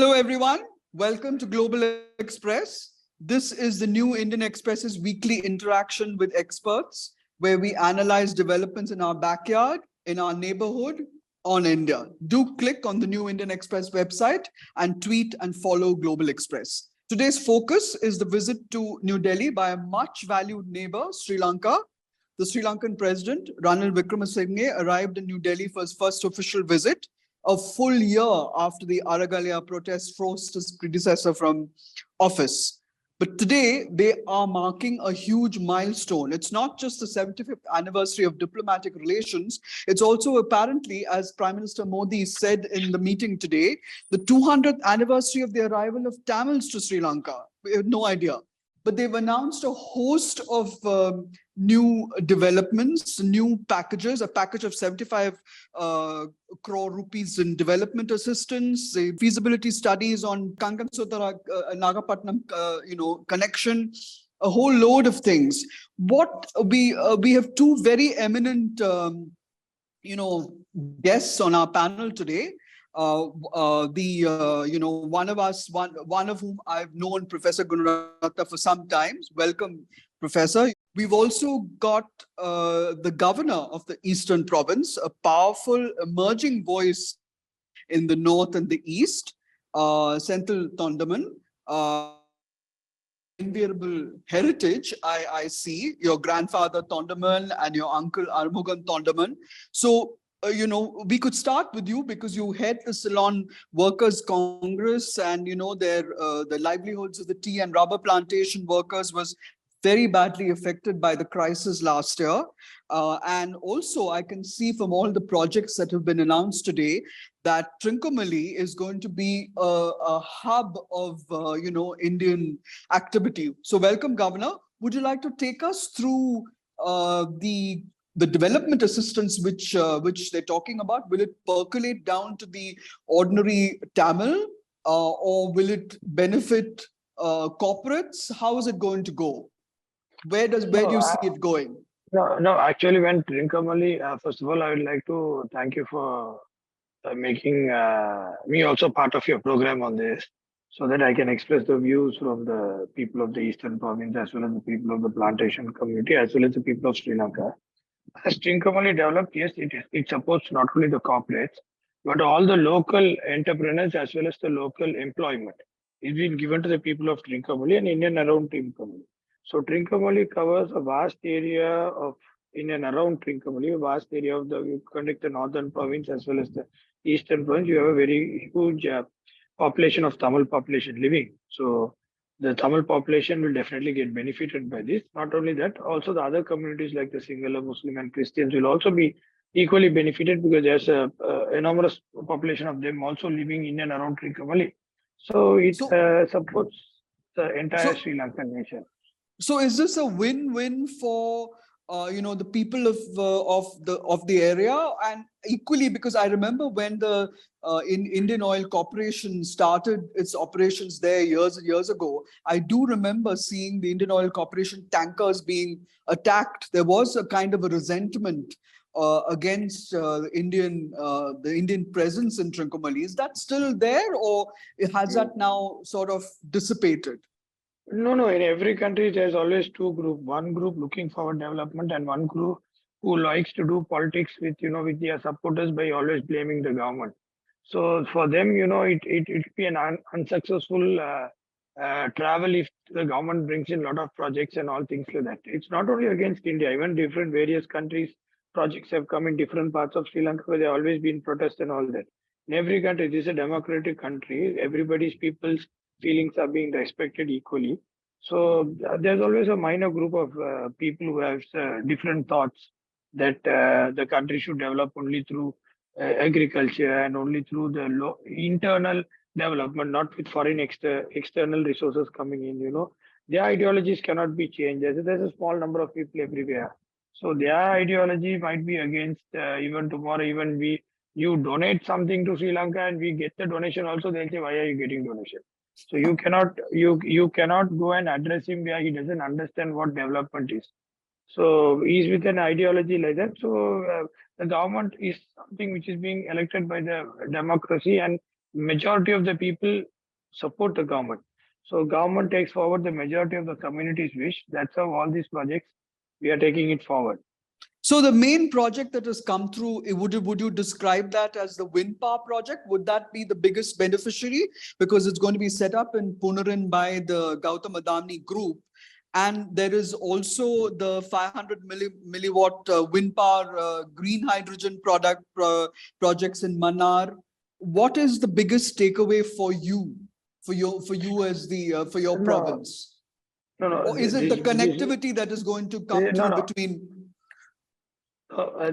Hello, everyone. Welcome to Global Express. This is the new Indian Express's weekly interaction with experts, where we analyze developments in our backyard, in our neighborhood, on India. Do click on the new Indian Express website and tweet and follow Global Express. Today's focus is the visit to New Delhi by a much valued neighbor, Sri Lanka. The Sri Lankan President Ranil Wickremesinghe arrived in New Delhi for his first official visit, a full year after the Aragalaya protest forced his predecessor from office. But today, they are marking a huge milestone. It's not just the 75th anniversary of diplomatic relations. It's also apparently, as Prime Minister Modi said in the meeting today, the 200th anniversary of the arrival of Tamils to Sri Lanka. We have no idea. But they've announced a host of new developments, new packages, a package of 75 crore rupees in development assistance, the feasibility studies on Kankansotara Nagapatnam connection, a whole load of things. What we have two very eminent guests on our panel today. One of whom I've known, Professor Gunaratna, for some time. Welcome, Professor. We've also got the governor of the Eastern Province, a powerful emerging voice in the north and the east, Senthil Thondaman. Enviable heritage, I see, your grandfather Thondaman and your uncle Armugan Thondaman. So, we could start with you because you head the Ceylon Workers Congress, and the livelihoods of the tea and rubber plantation workers was very badly affected by the crisis last year. And also I can see from all the projects that have been announced today that Trincomalee is going to be a hub of Indian activity. So welcome, Governor. Would you like to take us through the development assistance which they're talking about? Will it percolate down to the ordinary Tamil, or will it benefit corporates? How is it going to go? Where do you see it going? No. Actually, when Trincomalee, first of all, I would like to thank you for making me also part of your program on this, so that I can express the views from the people of the Eastern Province, as well as the people of the plantation community, as well as the people of Sri Lanka. As Trincomalee developed, yes, it supports not only the corporates, but all the local entrepreneurs as well as the local employment. It's been given to the people of Trincomalee and in and around Trincomalee. So Trincomalee covers a vast area of in and around Trincomalee, a vast area of you connect the northern province as well as the eastern province. You have a very huge population of Tamil population living. So the Tamil population will definitely get benefited by this. Not only that, also the other communities like the Sinhala, Muslim and Christians will also be equally benefited, because there's a enormous population of them also living in and around Trincomalee. So it supports the entire Sri Lankan nation. So is this a win-win for the people of the area, and equally because I remember when the Indian Oil Corporation started its operations there years ago, I do remember seeing the Indian Oil Corporation tankers being attacked. There was a kind of a resentment against the Indian presence in Trincomalee. Is that still there, or has that now sort of dissipated? No. In every country, there's always two groups. One group looking for development, and one group who likes to do politics with their supporters by always blaming the government. So for them, it be an unsuccessful travel if the government brings in a lot of projects and all things like that. It's not only against India. Even different various countries, projects have come in different parts of Sri Lanka where there always been protests and all that. In every country, this is a democratic country. Everybody's people's feelings are being respected equally. So there's always a minor group of people who have different thoughts that the country should develop only through agriculture and only through the internal development, not with foreign external resources coming in. Their ideologies cannot be changed. There's a small number of people everywhere. So their ideology might be against even tomorrow, you donate something to Sri Lanka and we get the donation also, they'll say, why are you getting donation? So you cannot go and address him where he doesn't understand what development is. So he's with an ideology like that. So the government is something which is being elected by the democracy, and majority of the people support the government. So government takes forward the majority of the community's wish. That's how all these projects, we are taking it forward. So the main project that has come through, would you describe that as the wind power project? Would that be the biggest beneficiary? Because it's going to be set up in Punarin by the Gautam Adani group. And there is also the 500 milliwatt wind power green hydrogen projects in Mannar. What is the biggest takeaway for you, for you as the for your province? No, Or is it the connectivity that is going to come through between?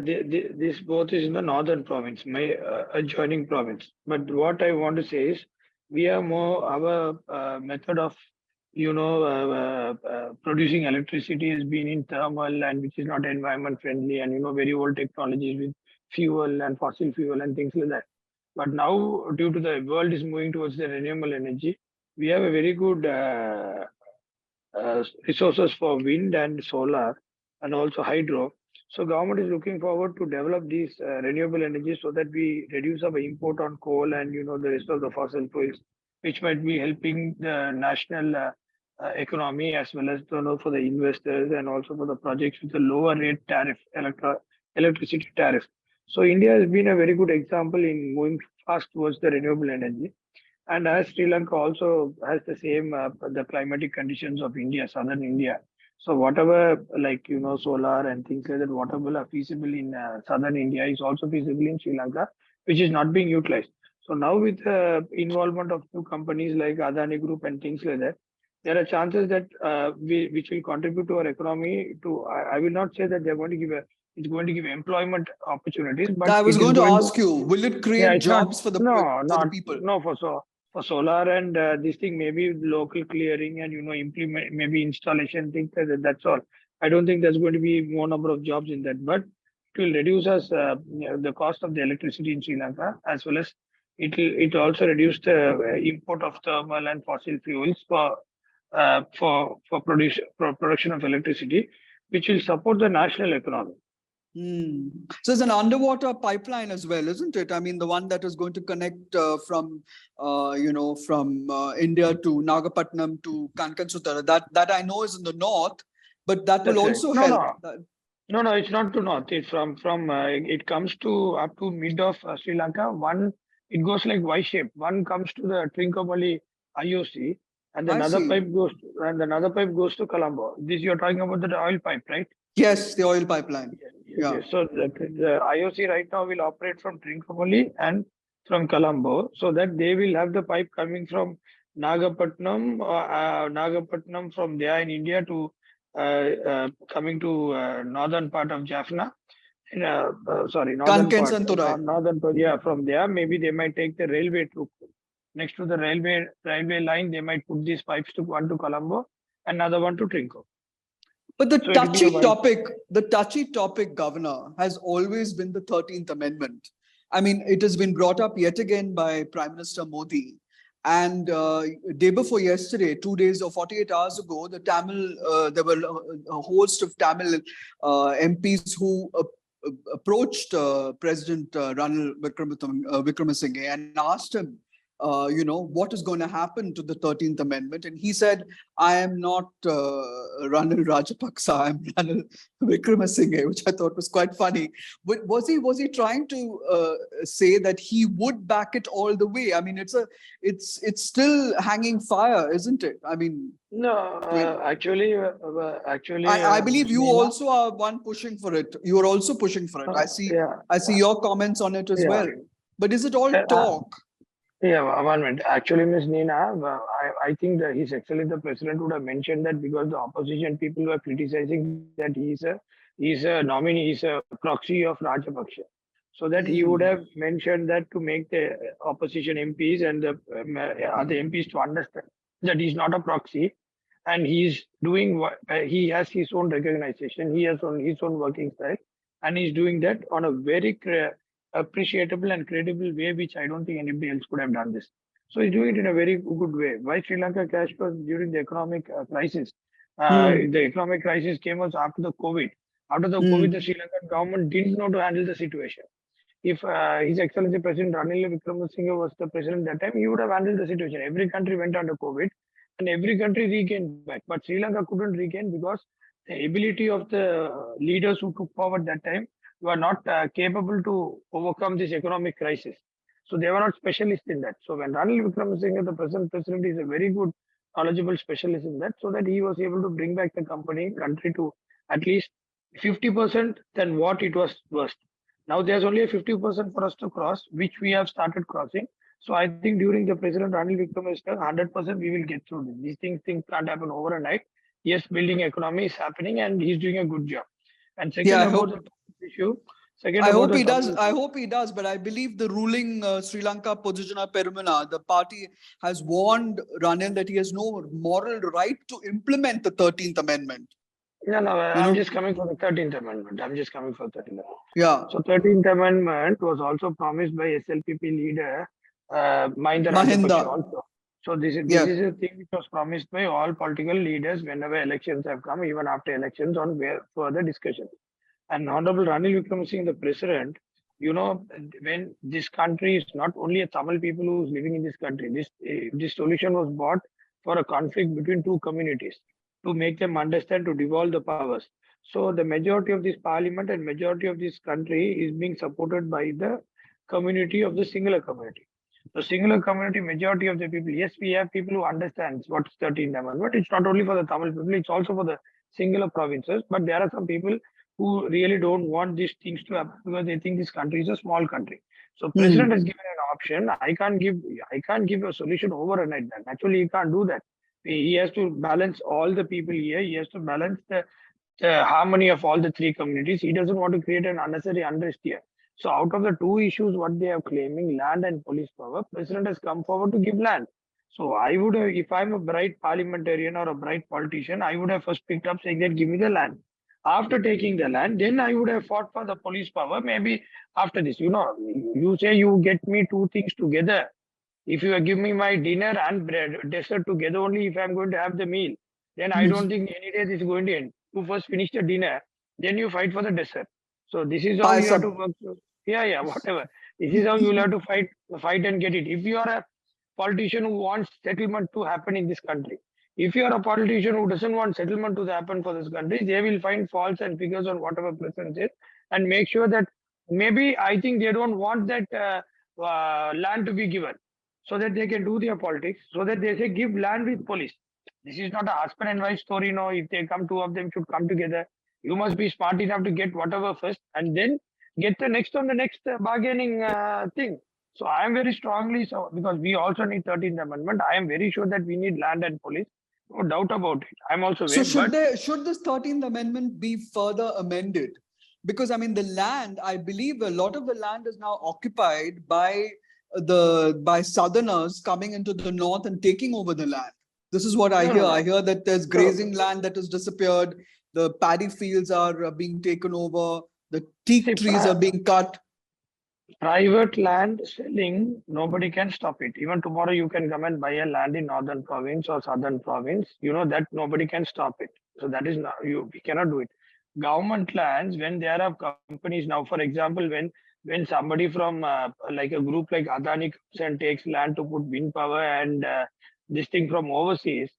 This both is in the northern province, my adjoining province. But what I want to say is, we have more our method of producing electricity has been in thermal, and which is not environment friendly, and very old technologies with fuel and fossil fuel and things like that. But now, due to the world is moving towards the renewable energy, we have a very good resources for wind and solar and also hydro. So government is looking forward to develop these renewable energy so that we reduce our import on coal and the rest of the fossil fuels, which might be helping the national economy, as well as for the investors and also for the projects with a lower rate tariff, electricity tariff. So India has been a very good example in moving fast towards the renewable energy. And as Sri Lanka also has the same the climatic conditions of India, southern India. So whatever solar and things like that, whatever are feasible in southern India is also feasible in Sri Lanka, which is not being utilized. So now with the involvement of new companies like Adani Group and things like that, there are chances that which will contribute to our economy. I will not say that they're going to give it's going to give employment opportunities, but I was going to ask you, will it create jobs for the people? No, for solar and this thing, maybe local clearing and implement, maybe installation things like that. That's all. I don't think there's going to be more number of jobs in that, but it will reduce us the cost of the electricity in Sri Lanka, as well as it also reduce the import of thermal and fossil fuels for production of electricity, which will support the national economy. So it's an underwater pipeline as well, isn't it? I mean, the one that is going to connect from India to Nagapattinam to Kankansutara. That I know is in the north, but that will also help. No, it's not to north. It's from it comes to up to mid of Sri Lanka. One, it goes like Y-shape. One comes to the Trincomalee IOC, and another pipe goes to Colombo. This you're talking about the oil pipe, right? Yes, the oil pipeline. Yeah. So the IOC right now will operate from Trincomalee and from Colombo, so that they will have the pipe coming from Nagapattinam from there in India to coming to northern part of Jaffna. Northern part. From there, maybe they might take the railway to next to the railway line. They might put these pipes to one to Colombo, another one to Trinco. But the touchy topic, Governor, has always been the 13th Amendment. I mean, it has been brought up yet again by Prime Minister Modi. And day before yesterday, 2 days or 48 hours ago, there were a host of Tamil MPs who approached President Ranil Wickremesinghe and asked him, what is going to happen to the 13th Amendment? And he said, I am not Ranil Rajapakse, I'm Ranil Wickremesinghe, which I thought was quite funny. But was he trying to say that he would back it all the way? I mean, it's still hanging fire, isn't it? I mean, no, actually, I believe you also are one pushing for it. You are also pushing for it. I see your comments on it as well. But is it all talk? Yeah, 1 minute. Actually, Ms. Neena, I think that His Excellency the President would have mentioned that, because the opposition people were criticizing that he's a nominee, he's a proxy of Rajapakse. So that he would have mentioned that to make the opposition MPs and the other MPs to understand that he's not a proxy, and he's doing what he has his own recognition, he has his own working style, and he's doing that on a very appreciable and credible way, which I don't think anybody else could have done this. So he's doing it in a very good way. Why Sri Lanka crashed was during the economic crisis. The economic crisis came also after the COVID. After the COVID, the Sri Lankan government didn't know to handle the situation. if His Excellency President Ranil Wickremesinghe was the president that time, he would have handled the situation. Every country went under COVID and every country regained back. But Sri Lanka couldn't regain because the ability of the leaders who took power that time were not capable to overcome this economic crisis. So they were not specialists in that. So when Ranil Wickremesinghe, the present president, is a very good, knowledgeable specialist in that, so that he was able to bring back the country to at least 50% than what it was worst. Now there's only a 50% for us to cross, which we have started crossing. So I think during the President Ranil Wickremesinghe, 100% we will get through this. Things can't happen overnight. Yes, building economy is happening and he's doing a good job. And second Yeah, about the issue, I hope he does. I hope he does. But I believe the ruling Sri Lanka Podujana Peramuna, the party, has warned Ranil that he has no moral right to implement the 13th Amendment. No, I'm just coming for the 13th Amendment. I'm just coming for 13th Amendment. Yeah. So 13th Amendment was also promised by SLPP leader Mahinda Mahinda. Rajapakse also. So this is a thing which was promised by all political leaders whenever elections have come, even after elections, on where further discussion. And Honorable Ranil Wickremesinghe, the president, when this country is not only a Tamil people who's living in this country, this solution was brought for a conflict between two communities to make them understand, to devolve the powers. So the majority of this parliament and majority of this country is being supported by the community of the singular community. The singular community, majority of the people, yes, we have people who understand what's 13th Amendment. It's not only for the Tamil people, it's also for the singular provinces. But there are some people who really don't want these things to happen because they think this country is a small country. So president has given an option. I can't give a solution overnight. Actually, he can't do that. He has to balance all the people here. He has to balance the harmony of all the three communities. He doesn't want to create an unnecessary unrest here. So out of the two issues, what they are claiming, land and police power, president has come forward to give land. So I would have, if I'm a bright parliamentarian or a bright politician, I would have first picked up saying that give me the land. After taking the land, then I would have fought for the police power. Maybe after this, you say you get me two things together. If you give me my dinner and dessert together only, if I'm going to have the meal, then I don't think any day this is going to end. You first finish the dinner, then you fight for the dessert. So this is how you have to work. Yeah, whatever. This is how you'll have to fight and get it. If you are a politician who wants settlement to happen in this country, if you are a politician who doesn't want settlement to happen for this country, they will find faults and figures on whatever president says and make sure that maybe I think they don't want that land to be given so that they can do their politics, so that they say give land with police. This is not a husband and wife story. No, if they come, two of them should come together. You must be smart enough to get whatever first and then get the next bargaining thing. So I am very strongly, because we also need 13th Amendment, I am very sure that we need land and police. No doubt about it. I'm also very. So should this 13th Amendment be further amended? Because I mean, the land, I believe a lot of the land is now occupied by southerners coming into the north and taking over the land. This is what I hear. I hear that there's grazing land that has disappeared. The paddy fields are being taken over. The teak trees are being cut. Private land selling, nobody can stop it. Even tomorrow you can come and buy a land in northern province or southern province. You know that nobody can stop it. So that is not, we cannot do it. Government lands, when there are companies now, for example, when somebody from like a group like Adani comes and takes land to put wind power and this thing from overseas,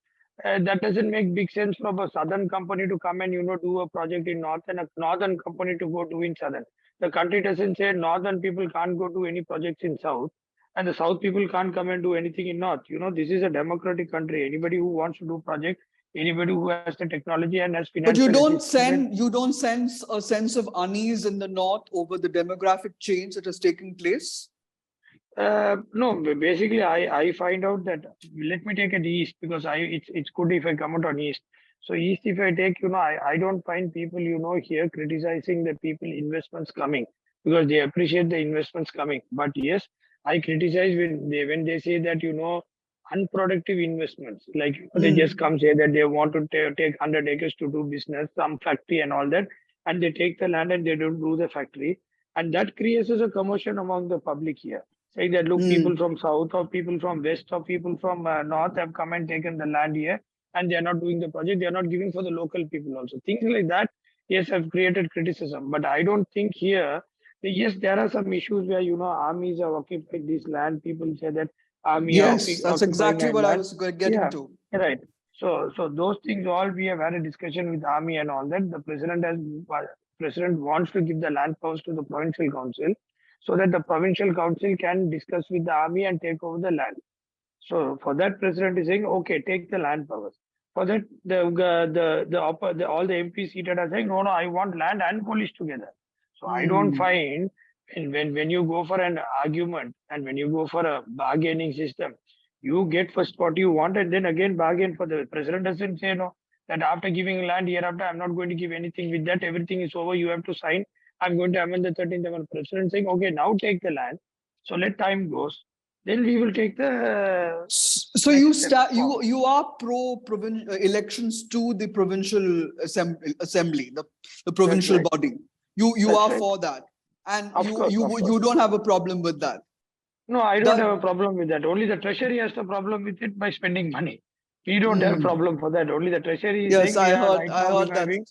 that doesn't make big sense for a southern company to come and do a project in north and a northern company to go do in southern. The country doesn't say northern people can't go do any projects in south and the south people can't come and do anything in north. This is a democratic country. Anybody who wants to do project, anybody who has the technology and has financial. But you don't sense a sense of unease in the north over the demographic change that is taking place? No, basically I find out that, let me take it east, because it's good if I come out on east. So east, if I take, I don't find people, here criticizing the people investments coming, because they appreciate the investments coming. But yes, I criticize when they say that, unproductive investments, like they just come say that they want to take 100 acres to do business, some factory and all that, and they take the land and they don't do the factory. And that creates a commotion among the public here. Saying that, look, people from south or people from west or people from north have come and taken the land here and they are not doing the project. They are not giving for the local people also. Things like that, yes, have created criticism. But I don't think here Yes, there are some issues where, armies have occupied this land. People say that army are Yes, that's occupying exactly my what I land. was getting Yeah, to. right. So those things all we have had a discussion with army and all that. The president wants to give the land powers to the provincial council so that the provincial council can discuss with the army and take over the land. So for that, president is saying, okay, take the land powers. For that, all the MPs seated are saying, no, no, I want land and police together. So I don't Hmm. find when you go for an argument and when you go for a bargaining system, you get first what you want and then again bargain for the president doesn't say no. That after giving land hereafter, I'm not going to give anything with that. Everything is over. You have to sign. I'm going to amend the 13th Amendment. President saying, okay, now take the land. So let time goes. Then we will take the So next you step start forward. you are pro provincial elections to the provincial assembly, the That's provincial right. body. You That's are right. for that, and Of course, of course. you don't have a problem with that. No, I don't That have a problem with that. Only the treasury has the problem with it by spending money. We don't have a mm, problem for that. Only the treasury is yes, saying we are right I now heard that. reviving,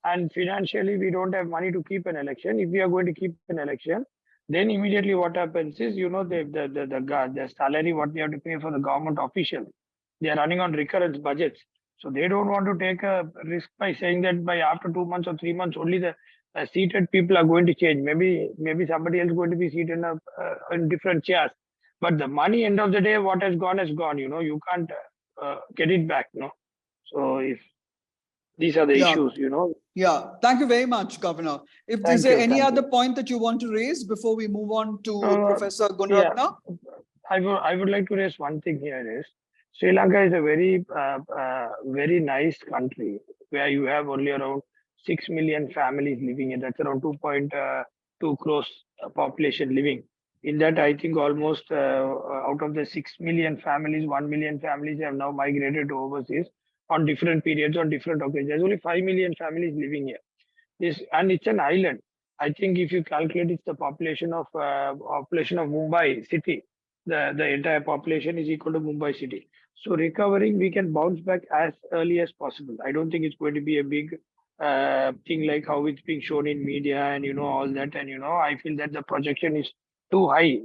and financially we don't have money to keep an election. If we are going to keep an election, then immediately what happens is, the salary what we have to pay for the government officials, they are running on recurrence budgets. So they don't want to take a risk by saying that by after 2 months or 3 months only the seated people are going to change. Maybe somebody else going to be seated in different chairs. But the money end of the day, what has gone has gone. You can't get it back. No. So if these are the Yeah, issues. yeah. Thank you very much, Governor. If is Thank there you. any Thank other you. point that you want to raise before we move on to Uh, Professor yeah, Gunaratna? I would like to raise one thing here is Sri Lanka is a very nice country where you have only around 6 million families living in. That's around 2.2 crores population living. In that, I think almost out of the 6 million families, 1 million families have now migrated to overseas on different periods, on different occasions. There's only 5 million families living here. And it's an island. I think if you calculate it's the population of Mumbai city, the entire population is equal to Mumbai city. So recovering, we can bounce back as early as possible. I don't think it's going to be a big thing like how it's being shown in media and all that. And I feel that the projection is too high,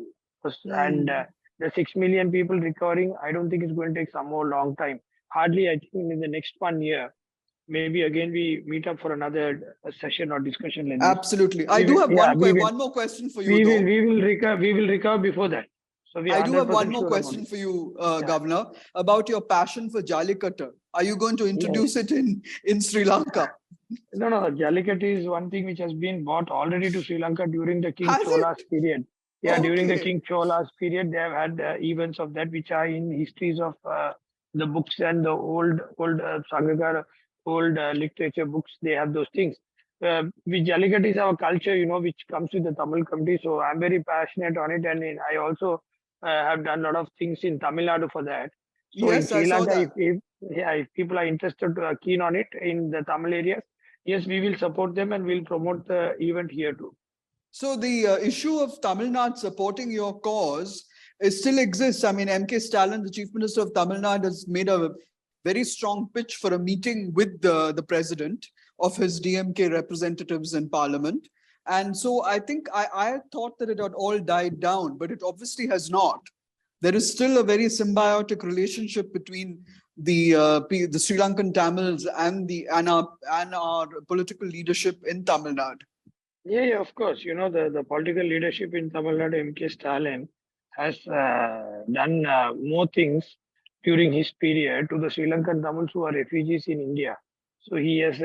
and Hmm. the 6 million people recovering, I don't think it's going to take some more long time. Hardly, I think in the next 1 year maybe again we meet up for another session or discussion like this. Absolutely. I We do will, have yeah, we will, one more question for you, we will, though. we will recover, before that. So we are I do have one 100% more sure about question it. for you, Yeah, Governor, about your passion for Jallikattu. Are you going to yes. introduce it in Sri Lanka? No, no, Jallikat is one thing which has been bought already to Sri Lanka during the King Has Chola's it? period. Yeah, during the Okay. King Chola's period, they have had events of that which are in histories of the books and the old Sangagar, old literature books. They have those things. With Jallikat is our culture, which comes with the Tamil community. So I'm very passionate on it, and I also have done a lot of things in Tamil Nadu for that. So in Yes, I Sri saw Lanka, that. if people are interested, keen on it in the Tamil areas, yes, we will support them and we'll promote the event here too. So the issue of Tamil Nadu supporting your cause still exists. I mean, M.K. Stalin, the Chief Minister of Tamil Nadu, has made a very strong pitch for a meeting with the president of his DMK representatives in Parliament. And so I think I thought that it had all died down, but it obviously has not. There is still a very symbiotic relationship between the Sri Lankan Tamils and our political leadership in Tamil Nadu. Yeah, of course. The political leadership in Tamil Nadu, M.K. Stalin, has done more things during his period to the Sri Lankan Tamils who are refugees in India. So he has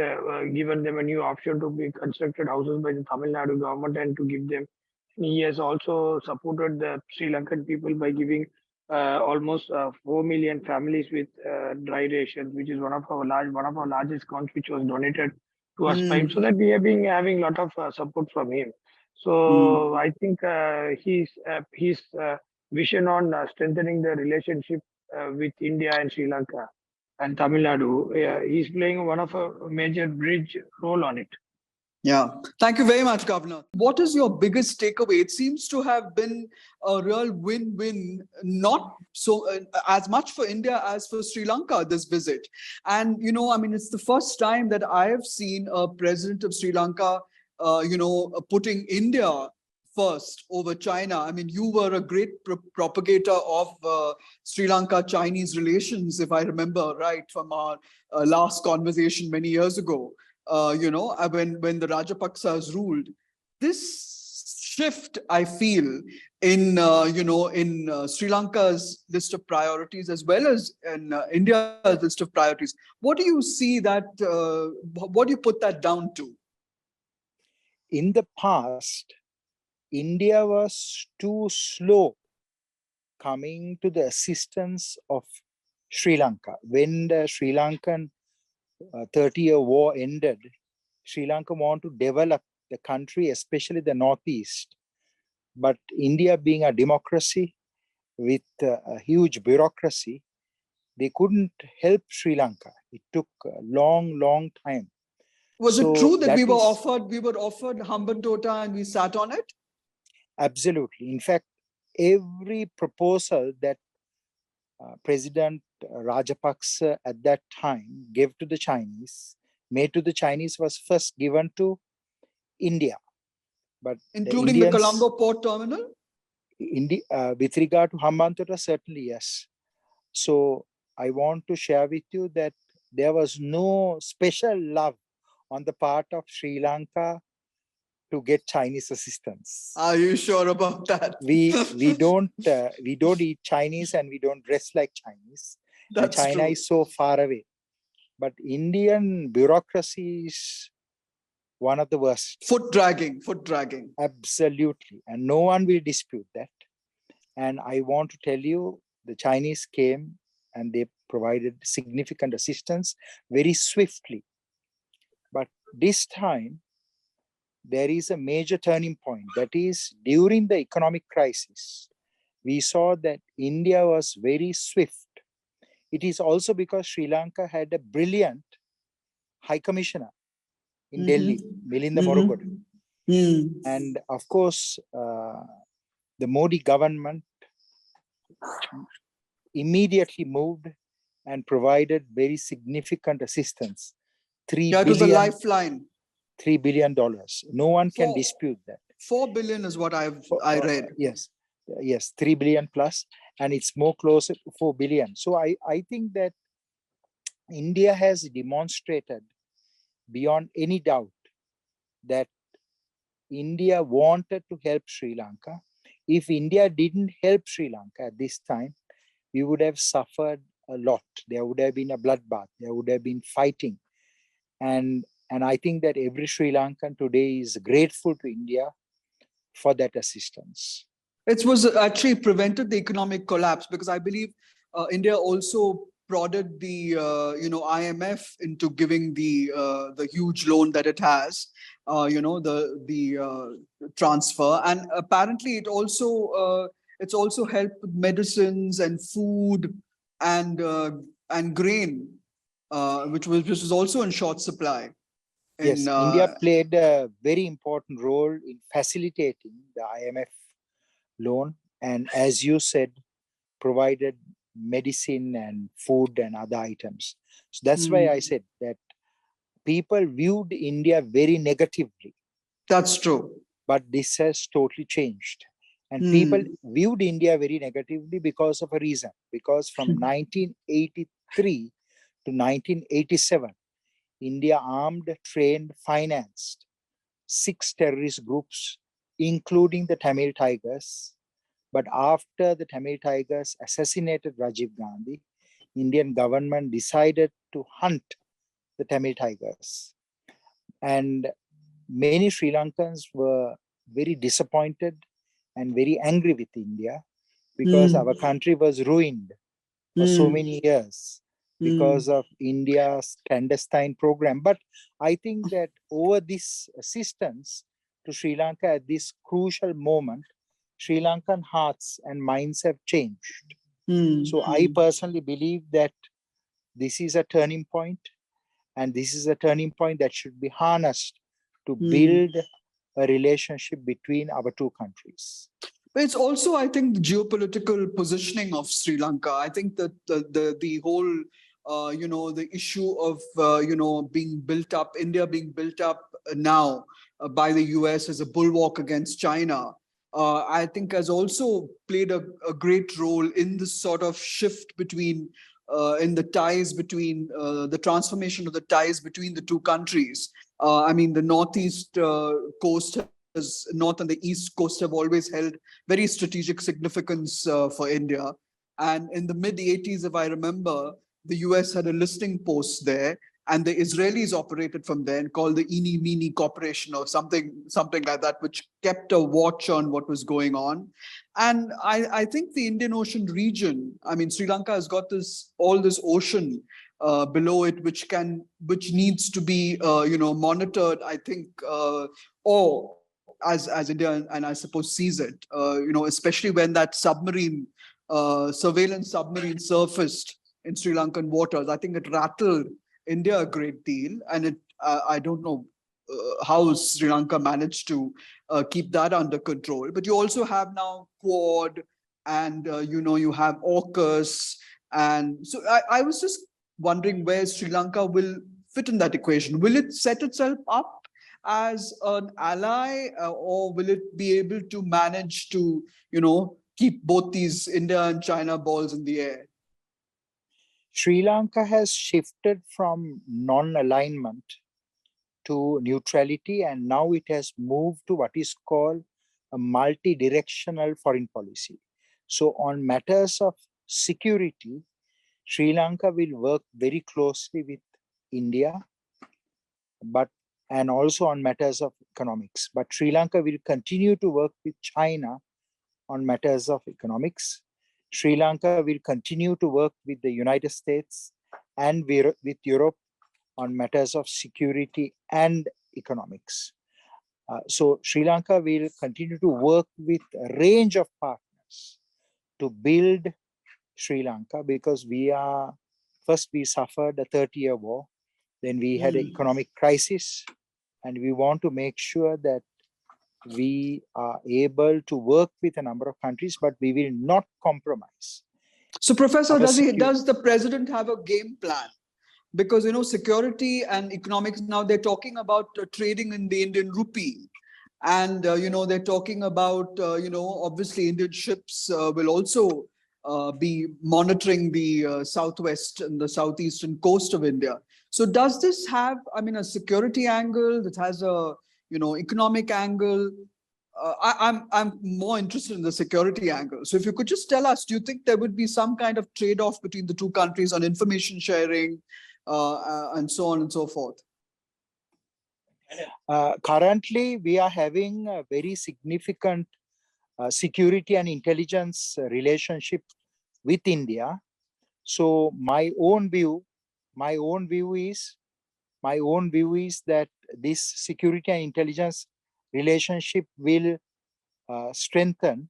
given them a new option to be constructed houses by the Tamil Nadu government and to give them. He has also supported the Sri Lankan people by giving almost 4 million families with dry rations, which is one of our largest accounts, which was donated to us by him, so Hmm. that we have been having a lot of support from him. So Hmm. I think his vision on strengthening the relationship with India and Sri Lanka and Tamil Nadu, he's playing one of a major bridge role on it. Yeah. Thank you very much, Governor. What is your biggest takeaway? It seems to have been a real win-win, not so as much for India as for Sri Lanka, this visit. And, I mean, it's the first time that I have seen a president of Sri Lanka putting India first over China. I mean, you were a great propagator of Sri Lanka-Chinese relations, if I remember right, from our last conversation many years ago. When the Rajapaksas ruled, this shift I feel in Sri Lanka's list of priorities as well as in India's list of priorities. What do you see that? What do you put that down to? In the past, India was too slow coming to the assistance of Sri Lanka. When the Sri Lankan 30-year war ended, Sri Lanka wanted to develop the country, especially the Northeast. But India being a democracy with a huge bureaucracy, they couldn't help Sri Lanka. It took a long time. Was it true that we were offered Hambantota and we sat on it? Absolutely. In fact, every proposal that President Rajapakse at that time gave to the Chinese, made to the Chinese, was first given to India. But including the Colombo port terminal? With regard to Hambantota, certainly yes. So I want to share with you that there was no special love on the part of Sri Lanka to get Chinese assistance. Are you sure about that? We don't eat Chinese and we don't dress like Chinese. That's China true. is so far away. But Indian bureaucracy is one of the worst. Foot dragging. Absolutely. And no one will dispute that. And I want to tell you, the Chinese came and they provided significant assistance very swiftly. But this time, there is a major turning point. That is, during the economic crisis, we saw that India was very swift. It is also because Sri Lanka had a brilliant High Commissioner in Delhi, Milinda Morugodu. And of course, the Modi government immediately moved and provided very significant assistance. It was a lifeline. $3 billion. No one can dispute that. 4 billion is what I read. Yes, 3 billion plus, and it's more closer to 4 billion. So I think that India has demonstrated beyond any doubt that India wanted to help Sri Lanka. If India didn't help Sri Lanka at this time, we would have suffered a lot. There would have been a bloodbath. There would have been fighting. And I think that every Sri Lankan today is grateful to India for that assistance. It was actually prevented the economic collapse, because I believe India also prodded the IMF into giving the huge loan that it has, the transfer, and apparently it's also helped with medicines and food and grain, which was also in short supply. Yes, India played a very important role in facilitating the IMF loan, and as you said, provided medicine and food and other items. So that's why I said that people viewed India very negatively. That's true. But this has totally changed. And people viewed India very negatively because of a reason. Because from 1983 to 1987, India armed, trained, financed 6 terrorist groups, including the Tamil Tigers. But after the Tamil Tigers assassinated Rajiv Gandhi, Indian government decided to hunt the Tamil Tigers. And many Sri Lankans were very disappointed and very angry with India, because our country was ruined for so many years because of India's clandestine program. But I think that over this assistance to Sri Lanka at this crucial moment, Sri Lankan hearts and minds have changed. So I personally believe that this is a turning point, and this is a turning point that should be harnessed to build a relationship between our two countries. But it's also, I think, the geopolitical positioning of Sri Lanka. I think that the whole the issue of, being built up, India being built up now by the US as a bulwark against China, I think has also played a great role in this sort of shift between, in the ties between, the transformation of the ties between the two countries. I mean, the northeast coast north and the east coast have always held very strategic significance for India. And in the mid 80s, if I remember, the US had a listing post there, and the Israelis operated from there and called the Eeny Meeny Corporation or something like that, which kept a watch on what was going on. And I think the Indian Ocean region, I mean, Sri Lanka has got all this ocean below it, which needs to be, monitored, I think, or as India and I suppose sees it, especially when that surveillance submarine surfaced in Sri Lankan waters. I think it rattled India a great deal, and I don't know how Sri Lanka managed to keep that under control. But you also have now Quad, and you have AUKUS, and so I was just wondering where Sri Lanka will fit in that equation. Will it set itself up as an ally, or will it be able to manage to, keep both these India and China balls in the air? Sri Lanka has shifted from non-alignment to neutrality, and now it has moved to what is called a multi-directional foreign policy. So on matters of security, Sri Lanka will work very closely with India, and also on matters of economics. But Sri Lanka will continue to work with China on matters of economics. Sri Lanka will continue to work with the United States and with Europe on matters of security and economics. So Sri Lanka will continue to work with a range of partners to build Sri Lanka, because we suffered a 30-year war, then we had an economic crisis, and we want to make sure that we are able to work with a number of countries, but we will not compromise. So, Professor, does the president have a game plan? Because, security and economics, now they're talking about trading in the Indian rupee. And, they're talking about, obviously Indian ships will also be monitoring the southwest and the southeastern coast of India. So does this have, a security angle that has a, economic angle? I'm more interested in the security angle. So if you could just tell us, do you think there would be some kind of trade-off between the two countries on information sharing and so on and so forth? Currently, we are having a very significant security and intelligence relationship with India. So my own view is that this security and intelligence relationship will strengthen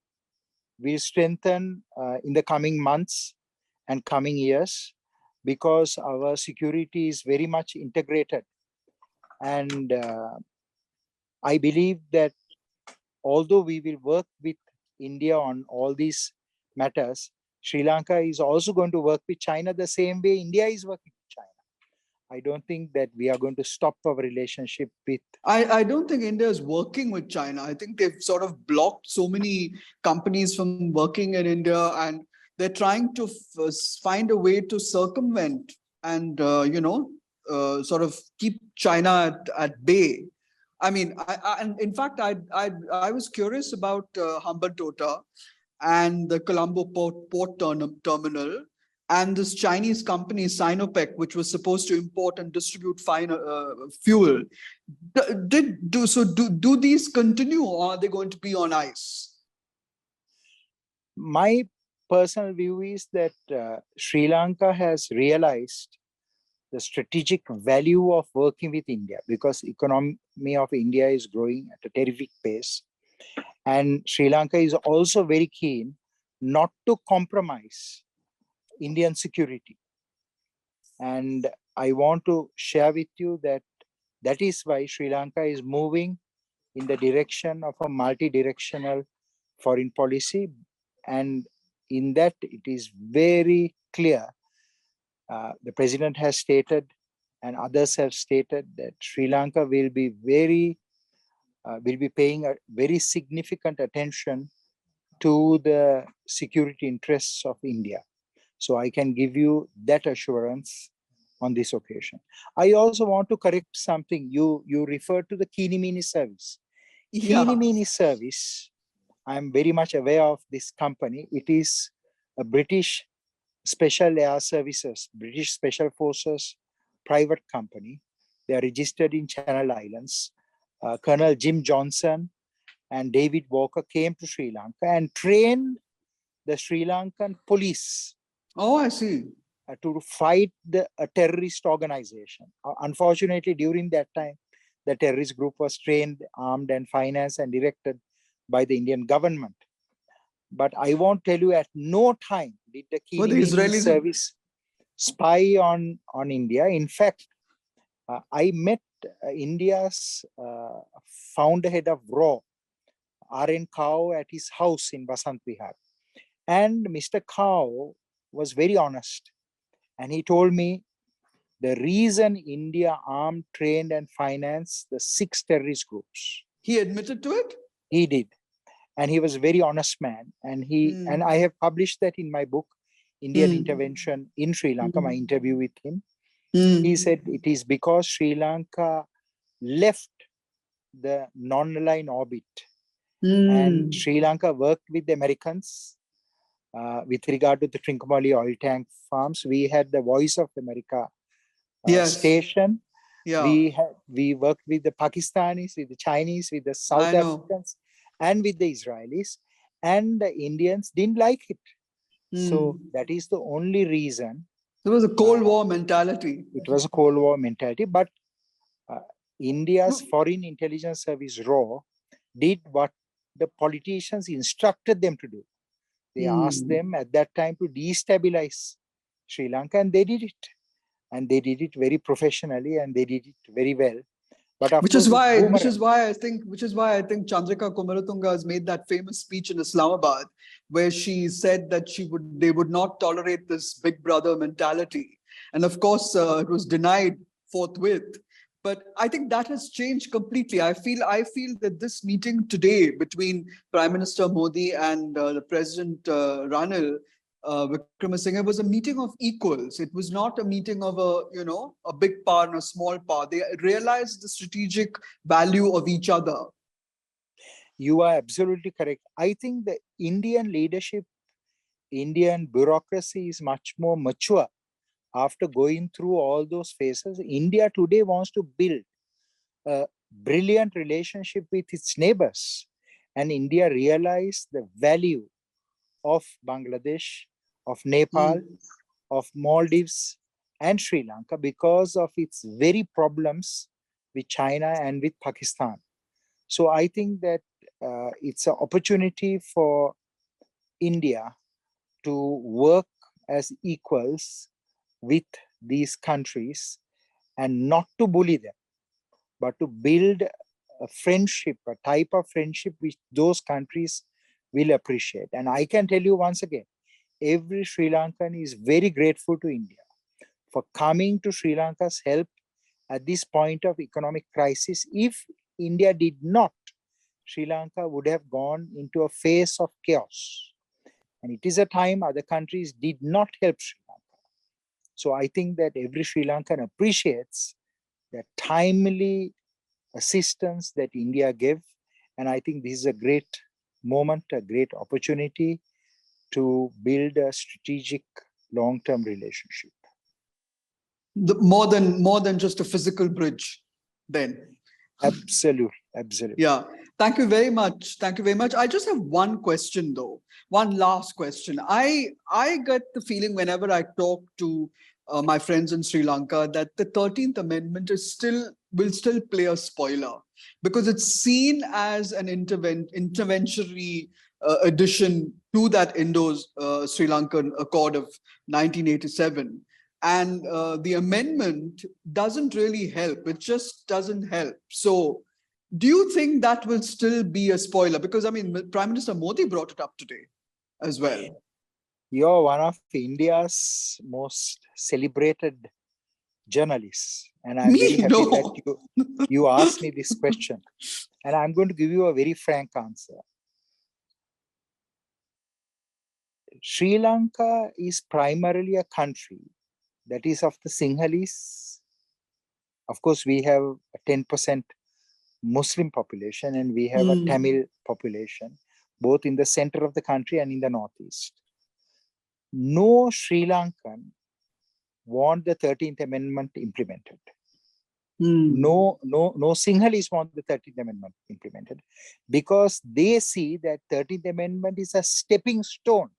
in the coming months and coming years, because our security is very much integrated. And I believe that although we will work with India on all these matters, Sri Lanka is also going to work with China the same way India is working with China. I don't think that we are going to stop our relationship with... I don't think India is working with China. I think they've sort of blocked so many companies from working in India, and they're trying to find a way to circumvent and, sort of keep China at bay. I mean, and in fact, I was curious about Hambantota and the Colombo port terminal, and this Chinese company Sinopec, which was supposed to import and distribute fuel. Do these continue, or are they going to be on ice? My personal view is that Sri Lanka has realized the strategic value of working with India, because economy of India is growing at a terrific pace. And Sri Lanka is also very keen not to compromise Indian security. And I want to share with you that is why Sri Lanka is moving in the direction of a multi-directional foreign policy. And in that, it is very clear The president has stated, and others have stated, that Sri Lanka will be paying a very significant attention to the security interests of India. So I can give you that assurance on this occasion. I also want to correct something. You referred to the Kinimini service. Yeah. Kinimini service, I am very much aware of this company. It is a British Special Air Services, British Special Forces private company. They are registered in Channel Islands. Colonel Jim Johnson and David Walker came to Sri Lanka and trained the Sri Lankan police. Oh, I see. To fight a terrorist organization. Unfortunately, during that time, the terrorist group was trained, armed, and financed and directed by the Indian government. But I won't tell you, at no time did the Kinimini service spy on India. In fact, I met India's founder head of RAW, R.N. Kao, at his house in Vasant Vihar. And Mr. Kao was very honest. And he told me the reason India armed, trained, and financed the 6 terrorist groups. He admitted to it? He did. And he was a very honest man. And and I have published that in my book, Indian Intervention in Sri Lanka, my interview with him. He said it is because Sri Lanka left the non-aligned orbit. And Sri Lanka worked with the Americans with regard to the Trincomalee oil tank farms. We had the Voice of America station. Yeah. We worked with the Pakistanis, with the Chinese, with the South Africans, and with the Israelis. And the Indians didn't like it. So that is the only reason. It was a Cold War mentality. It was a Cold War mentality. But India's Foreign Intelligence Service, RAW, did what the politicians instructed them to do. They asked them at that time to destabilize Sri Lanka, and they did it. And they did it very professionally, and they did it very well. But which is why I think Chandrika Kumaratunga has made that famous speech in Islamabad, where she said that they would not tolerate this big brother mentality. And of course, it was denied forthwith. But I think that has changed completely. I feel that this meeting today between Prime Minister Modi and the President Ranil Wickremesinghe was a meeting of equals. It was not a meeting of a big power and a small power. They realized the strategic value of each other. You are absolutely correct. I think the Indian leadership, Indian bureaucracy is much more mature. After going through all those phases, India today wants to build a brilliant relationship with its neighbors. And India realized the value of Bangladesh, of Nepal, of Maldives, and Sri Lanka because of its very problems with China and with Pakistan. So I think that it's an opportunity for India to work as equals with these countries and not to bully them, but to build a friendship, a type of friendship which those countries will appreciate. And I can tell you once again, every Sri Lankan is very grateful to India for coming to Sri Lanka's help at this point of economic crisis. If India did not, Sri Lanka would have gone into a phase of chaos. And it is a time other countries did not help Sri Lanka. So I think that every Sri Lankan appreciates the timely assistance that India gave. And I think this is a great moment, a great opportunity to build a strategic long-term relationship. More than just a physical bridge, then. Absolutely. Yeah. Thank you very much. Thank you very much. I just have one question, though. One last question. I get the feeling whenever I talk to my friends in Sri Lanka that the 13th Amendment will still play a spoiler, because it's seen as an interventionary addition to that Indo-Sri Lankan Accord of 1987. And the amendment doesn't really help. It just doesn't help. So do you think that will still be a spoiler? Because, I mean, Prime Minister Modi brought it up today as well. You're one of India's most celebrated journalists. And I'm very Me? happy No. that you asked me this question. And I'm going to give you a very frank answer. Sri Lanka is primarily a country that is of the Sinhalese. Of course, we have a 10% Muslim population and we have a Tamil population, both in the center of the country and in the northeast. No Sri Lankan want the 13th Amendment implemented. No Sinhalese want the 13th Amendment implemented because they see that 13th Amendment is a stepping stone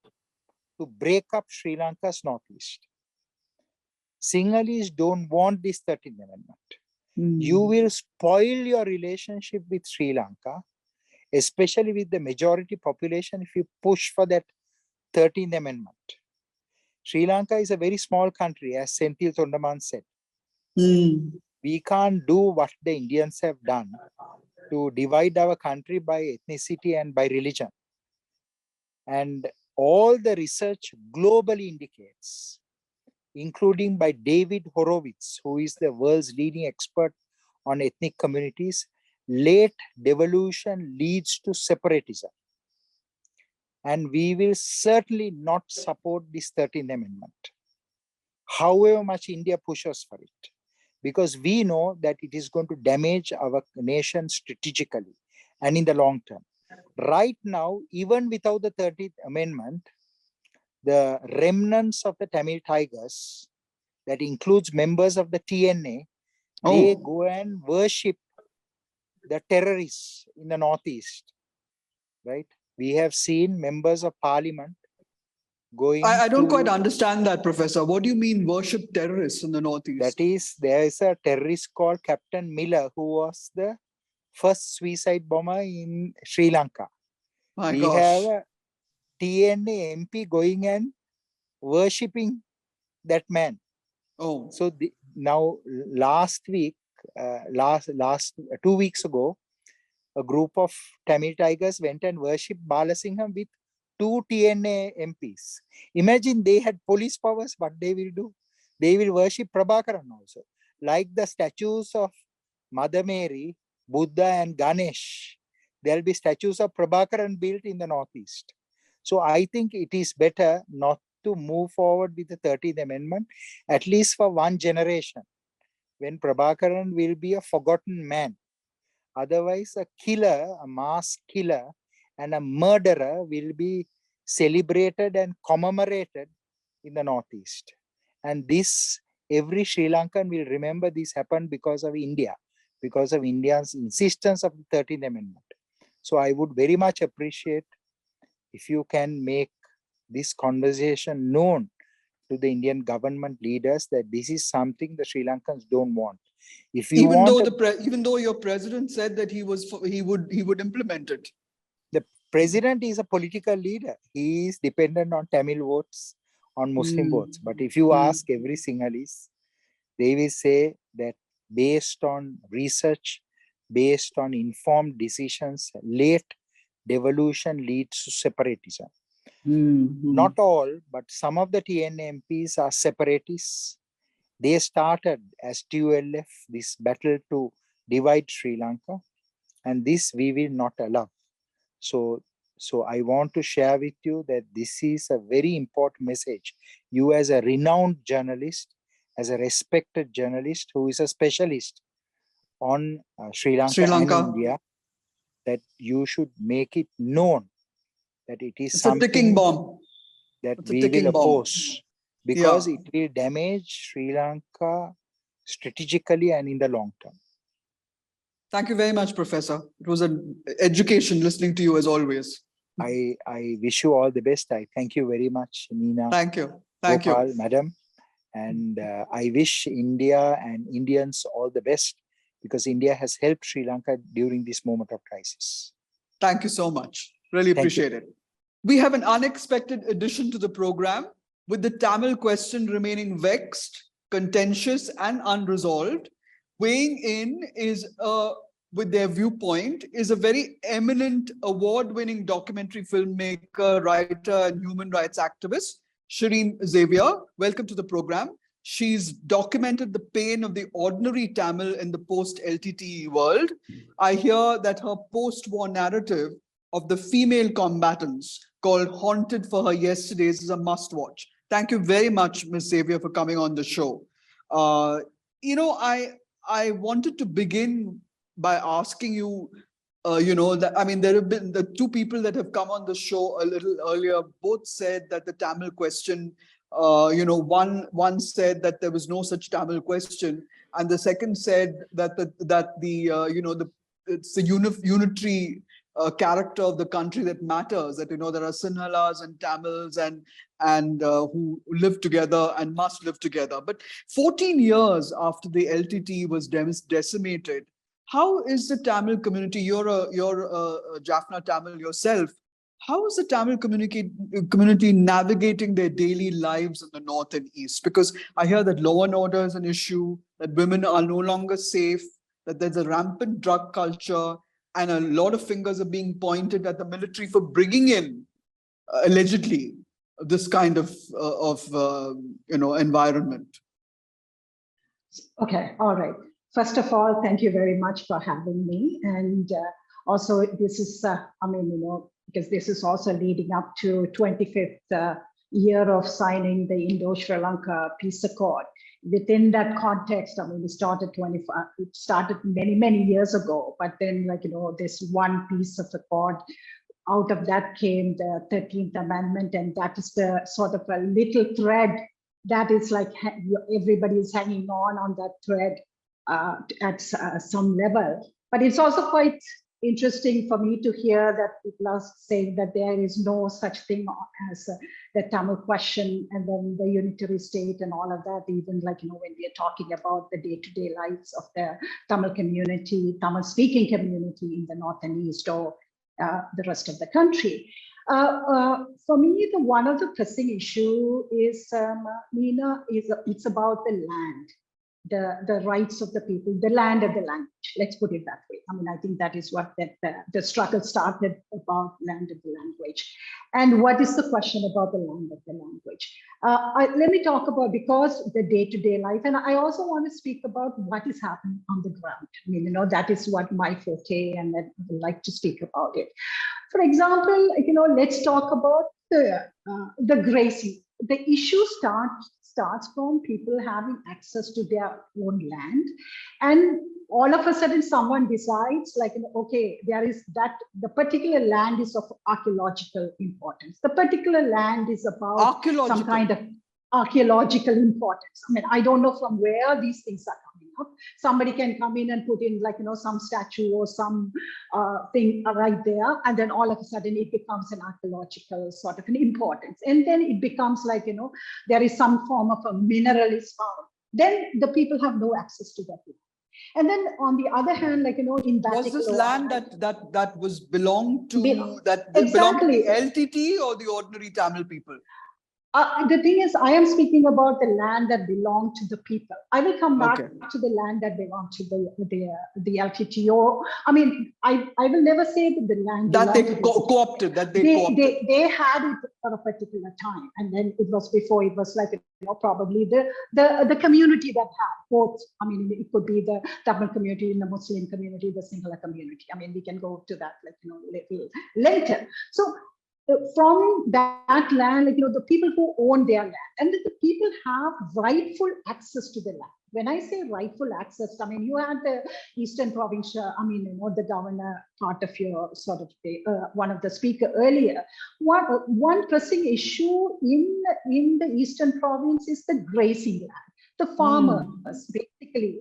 to break up Sri Lanka's northeast. Sinhalese don't want this 13th Amendment. You will spoil your relationship with Sri Lanka, especially with the majority population, if you push for that 13th Amendment. Sri Lanka is a very small country, as Senthil Thondaman said. We can't do what the Indians have done to divide our country by ethnicity and by religion. And all the research globally indicates, including by David Horowitz, who is the world's leading expert on ethnic communities, late devolution leads to separatism. And we will certainly not support this 13th Amendment, however much India pushes for it, because we know that it is going to damage our nation strategically and in the long term. Right now, even without the 13th Amendment, the remnants of the Tamil Tigers, that includes members of the TNA, they go and worship the terrorists in the northeast, right? We have seen members of parliament going I don't quite understand that, Professor. What do you mean worship terrorists in the northeast? That is, there is a terrorist called Captain Miller, who was the first suicide bomber in Sri Lanka. We have a TNA MP going and worshipping that man. So now last week, last 2 weeks ago, a group of Tamil Tigers went and worshipped Balasingham with 2 TNA MPs. Imagine they had police powers, what they will do? They will worship Prabhakaran also. Like the statues of Mother Mary, Buddha and Ganesh, there will be statues of Prabhakaran built in the northeast. So I think it is better not to move forward with the 13th Amendment, at least for one generation, when Prabhakaran will be a forgotten man. Otherwise, a killer, a mass killer, and a murderer will be celebrated and commemorated in the northeast. And this, every Sri Lankan will remember this happened because of India, because of India's insistence of the 13th Amendment. So I would very much appreciate if you can make this conversation known to the Indian government leaders that this is something the Sri Lankans don't want. If you even though your president said that he would implement it. The president is a political leader. He is dependent on Tamil votes, on Muslim votes. But if you ask every Sinhalese, they will say that based on research, based on informed decisions, late devolution leads to separatism. Not all, but some of the TN MPs are separatists. They started as TULF, this battle to divide Sri Lanka, and this we will not allow. So I want to share with you that this is a very important message. You as a renowned journalist, as a respected journalist who is a specialist on Sri Lanka and India, that you should make it known that it is something a ticking bomb that we will oppose, because it will damage Sri Lanka strategically and in the long term. Thank you very much, Professor. It was an education listening to you as always. I wish you all the best. I thank you very much, Neena. Thank you. Gopal, madam. And I wish India and Indians all the best, because India has helped Sri Lanka during this moment of crisis. Thank you so much. Really appreciate it. We have an unexpected addition to the program, with the Tamil question remaining vexed, contentious, and unresolved. Weighing in with their viewpoint is a very eminent award-winning documentary filmmaker, writer, and human rights activist, Sherine Xavier. Welcome to the program. She's documented the pain of the ordinary Tamil in the post-LTTE world. I hear that her post-war narrative of the female combatants called Haunted for Her Yesterdays is a must-watch. Thank you very much, Ms. Xavier, for coming on the show. I wanted to begin by asking you, there have been the two people that have come on the show a little earlier, both said that the Tamil question, one said that there was no such Tamil question, and the second said that it's the unitary character of the country that matters. That there are Sinhalas and Tamils and who live together and must live together. But 14 years after the LTT was decimated, how is the Tamil community? You're a Jaffna Tamil yourself. How is the Tamil community navigating their daily lives in the north and east? Because I hear that law and order is an issue, that women are no longer safe, that there's a rampant drug culture, and a lot of fingers are being pointed at the military for bringing in, allegedly, this kind of environment. Okay, all right. First of all, thank you very much for having me. And also, this is, because this is also leading up to 25th year of signing the Indo-Sri Lanka Peace Accord. Within that context, it started many years ago, but then this one piece of accord, out of that came the 13th Amendment, and that is the sort of a little thread that is like everybody is hanging on that thread at some level. But it's also quite interesting for me to hear that people are saying that there is no such thing as the Tamil question and then the unitary state and all of that, even when we are talking about the day-to-day lives of the Tamil community, Tamil-speaking community in the north and east or the rest of the country. For me, one of the pressing issue is, Neena, it's about the land. The rights of the people, the land and the language. Let's put it that way. I think that is what the struggle started about, land and the language. And what is the question about the land and the language? Let me talk about, because the day-to-day life, and I also want to speak about what is happening on the ground. That is what my forte, and I would like to speak about it. For example, let's talk about the grazing. The issue starts from people having access to their own land, and all of a sudden someone decides okay, there is that the particular land is of archaeological importance. The particular land is about some kind of archaeological importance. I don't know from where these things are coming up. Somebody can come in and put in some statue or some thing right there, and then all of a sudden it becomes an archaeological sort of an importance, and then it becomes there is some form of a mineral is found. Then the people have no access to that land. And then on the other hand, in that was this land that was belonged to belonged to the LTT or the ordinary Tamil people? The thing is, I am speaking about the land that belonged to the people. I will come back to the land that belonged to the LTT. Or I will never say that the land that they co-opted. They had it for a particular time, and then it was before. It was probably the community that had both. It could be the Tamil community, the Muslim community, the Sinhala community. We can go to that little later. So. From that land, the people who own their land, and the people have rightful access to the land. When I say rightful access, you had the Eastern Province, the governor part of your sort of one of the speaker earlier. One pressing issue in the Eastern Province is the grazing land. The farmers, basically,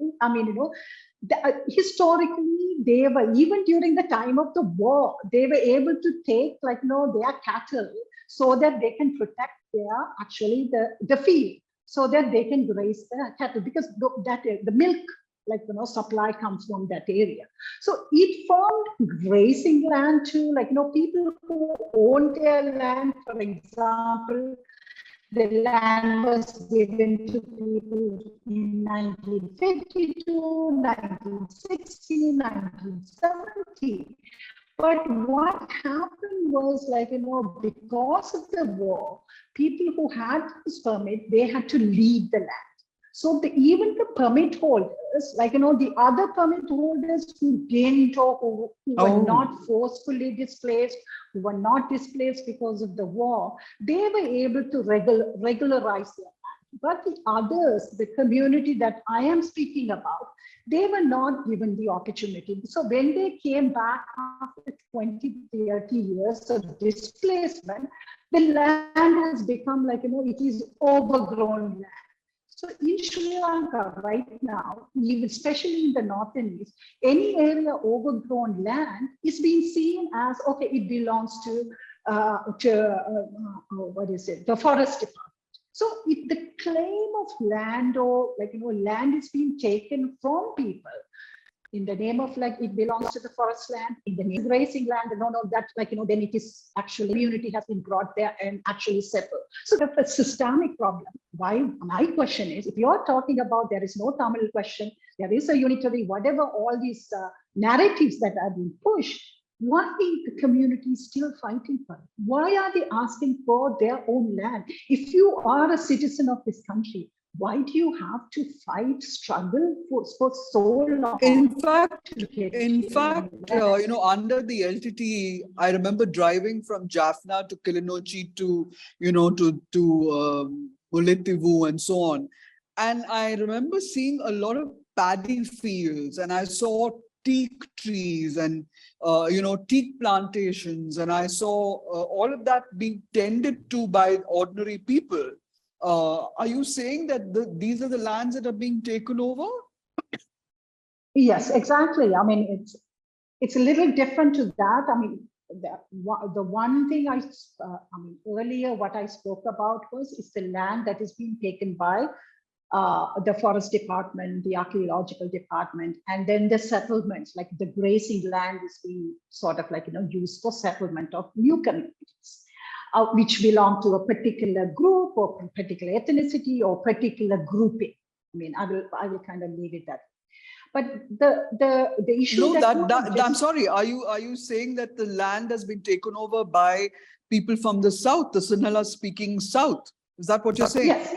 historically, they were, even during the time of the war, they were able to take their cattle so that they can protect the field, so that they can graze the cattle, because the milk supply comes from that area. So it formed grazing land too, people who own their land, for example. The land was given to people in 1952, 1960, 1970. But what happened was, like, because of the war, people who had this permit, they had to leave the land. So even the permit holders, like, the other permit holders who didn't, or who were not forcefully displaced, who were not displaced because of the war, they were able to regularize their land. But the others, the community that I am speaking about, they were not given the opportunity. So when they came back after 20, 30 years of displacement, the land has become, like, it is overgrown land. So in Sri Lanka right now, especially in the north and east, any area overgrown land is being seen as, okay, it belongs to what is it, the forest department. So if the claim of land, or, like, land is being taken from people in the name of, like, it belongs to the forest land, in the name of grazing land, that, like, then it is actually, community has been brought there and actually settled. So that's a systemic problem. Why? My question is, if you're talking about there is no Tamil question, there is a unitary, whatever, all these narratives that are being pushed, why is the community still fighting for it? Why are they asking for their own land? If you are a citizen of this country, why do you have to fight, struggle for so long? In fact, under the LTT, I remember driving from Jaffna to Kilinochchi to, Mullaitivu and so on. And I remember seeing a lot of paddy fields, and I saw teak trees and, teak plantations. And I saw all of that being tended to by ordinary people. Are you saying that these are the lands that are being taken over? Yes, exactly. I mean, it's a little different to that. I mean, the one thing earlier what I spoke about is the land that is being taken by the forest department, the archaeological department, and then the settlements, like the grazing land is being sort of, like, used for settlement of new communities. Which belong to a particular group or particular ethnicity or particular grouping. I mean, I will kind of leave it that. But the issue. No, I'm sorry. Are you saying that the land has been taken over by people from the south, the Sinhala speaking south? Is that what you're saying? Yes.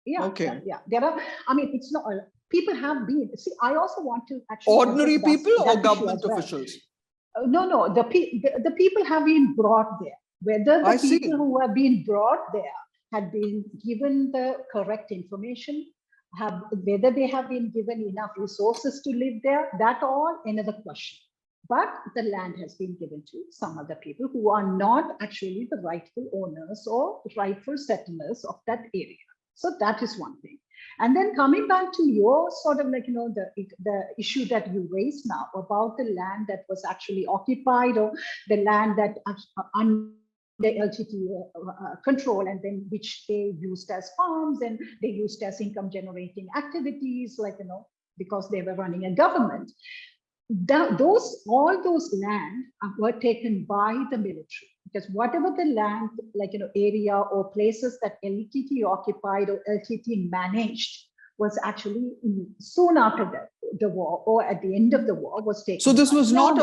Yeah. Okay. Yeah. There are. I mean, it's not. People have been. See, I also want to actually. Ordinary people or government officials? No. The people have been brought there. Whether the people who have been brought there had been given the correct information, whether they have been given enough resources to live there, that all another question. But the land has been given to some other people who are not actually the rightful owners or rightful settlers of that area. So that is one thing. And then coming back to your sort of, like, the issue that you raised now about the land that was actually occupied, or the land that under LTT control, and then which they used as farms and they used as income generating activities, like, because they were running a government. All those land were taken by the military, because whatever the land, like, area or places that LTT occupied or LTT managed was actually soon after the war, or at the end of the war, was taken. So this was not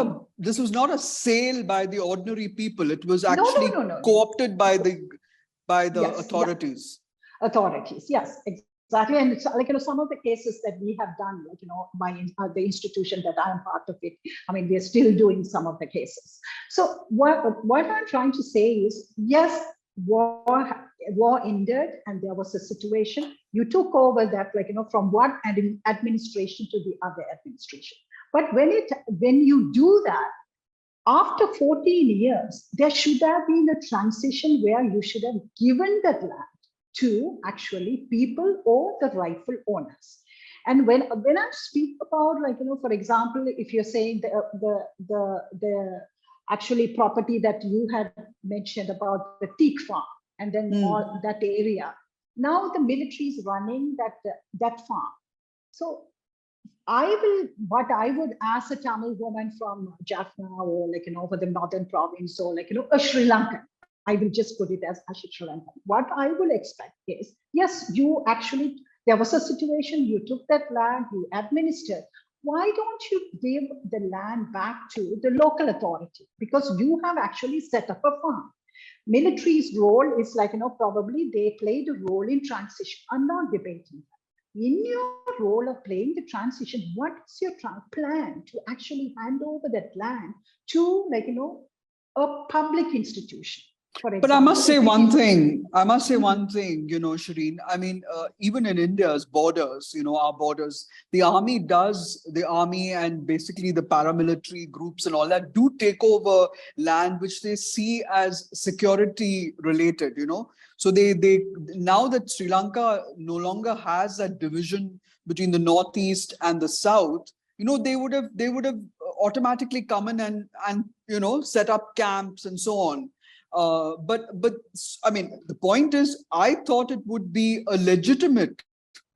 a sale by the ordinary people. It was actually co-opted by the yes, authorities. Yeah. Authorities, yes. Exactly, and it's like, some of the cases that we have done, like, by the institution that I am part of it. I mean, we're still doing some of the cases. So what I'm trying to say is, yes, war ended, and there was a situation. You took over that, like, from one administration to the other administration. But when you do that, after 14 years, there should have been a transition where you should have given that land to actually people or the rightful owners. And when I speak about, like, for example, if you're saying the actually property that you had mentioned about the teak farm, and then all that area, now the military is running that farm. So what I would, as a Tamil woman from Jaffna, or, like, for the northern province, or, like, a Sri Lankan, I will just put it as Sri Lankan. What I will expect is, yes, there was a situation, you took that land, you administered. why don't you give the land back to the local authority? Because you have actually set up a farm. Military's role is like, probably they played a role in transition. I'm not debating that. In your role of playing the transition, what is your plan to actually hand over that land to, like, a public institution? But I must say one thing. Sherine. I mean, even in India's borders, our borders, the army and basically the paramilitary groups and all that do take over land which they see as security related, So they now that Sri Lanka no longer has that division between the northeast and the south, they would have automatically come in and set up camps and so on. But I mean, the point is, I thought it would be a legitimate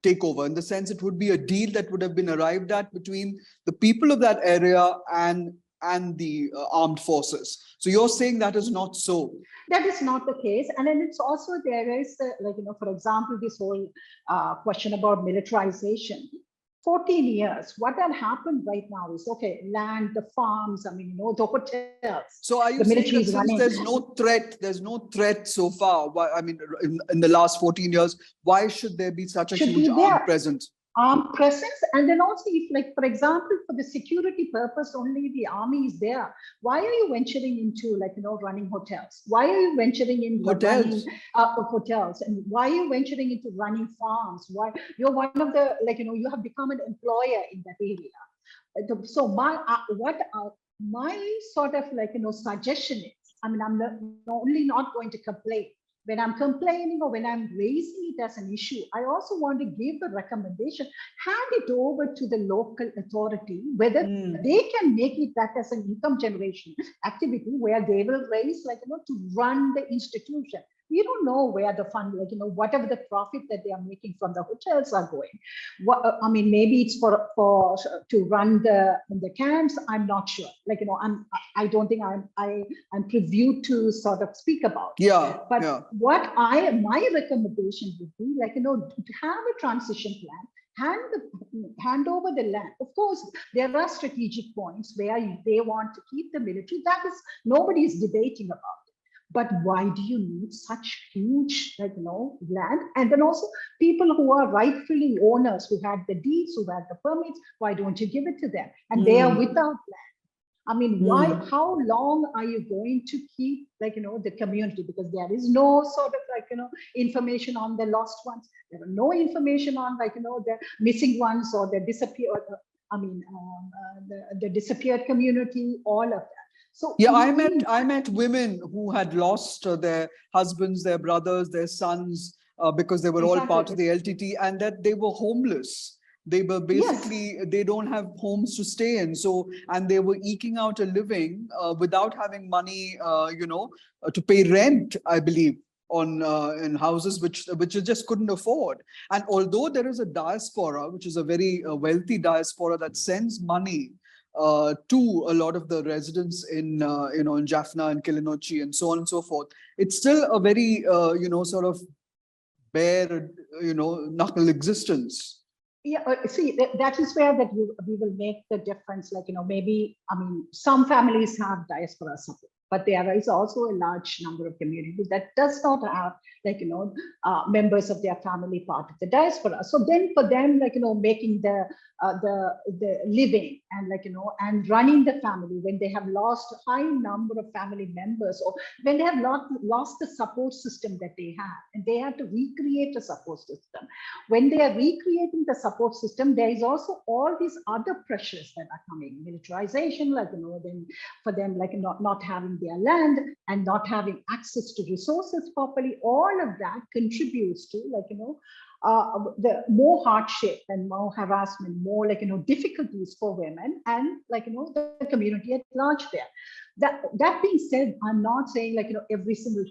takeover, in the sense it would be a deal that would have been arrived at between the people of that area and the armed forces. So you're saying that is not so? That is not the case. And then it's also, there is, for example, this whole question about militarization. 14 years, what had happened right now is, okay, land, the farms, I mean, the hotels. So are you saying that since there's no threat so far, I mean, in the last 14 years, why should there be such a huge armed presence? Armed presence, and then also, if, like, for example, for the security purpose only the army is there, why are you venturing into, like, running hotels? Why are you venturing into running hotels? And why are you venturing into running farms? Why you're one of the, like, you have become an employer in that area. So my sort of, like, suggestion is, I mean, I'm not going to complain. When I'm complaining or when I'm raising it as an issue, I also want to give the recommendation, hand it over to the local authority, whether they can make it that as an income generation activity where they will raise, like, to run the institution. We don't know where the fund, like, whatever the profit that they are making from the hotels are going. I mean, maybe it's for to run the camps. I'm not sure. Like, I don't think I'm privy to sort of speak about. What my recommendation would be, like, to have a transition plan. Hand over the land. Of course, there are strategic points where they want to keep the military. That is, nobody is debating about. But why do you need such huge, like, land? And then also people who are rightfully owners, who had the deeds, who had the permits, why don't you give it to them? And they are without land. I mean, why? How long are you going to keep, like, the community? Because there is no sort of, like, information on the lost ones. There are no information on, like, the missing ones or the disappeared. The disappeared community. All of that. So yeah, I met women who had lost their husbands, their brothers, their sons, because they were all part of the LTT, and that they were homeless. They were basically, they don't have homes to stay in. So, and they were eking out a living without having money, to pay rent, I believe, on in houses which you just couldn't afford. And although there is a diaspora, which is a very wealthy diaspora that sends money to a lot of the residents in in Jaffna and Kilinochchi and so on and so forth, it's still a very sort of bare knuckle existence. Yeah, see, that is where that we will make the difference. Like, maybe, I mean, some families have diaspora support, but there is also a large number of communities that does not have, like, members of their family part of the diaspora. So then for them, like, making the living and, like, and running the family when they have lost a high number of family members, or when they have lost the support system that they have, and they have to recreate a support system. When they are recreating the support system, there is also all these other pressures that are coming, militarization, like, then for them, like, not having their land and not having access to resources properly. All of that contributes to, like, the more hardship and more harassment, more, like, difficulties for women and, like, the community at large there. That being said, I'm not saying, like, every single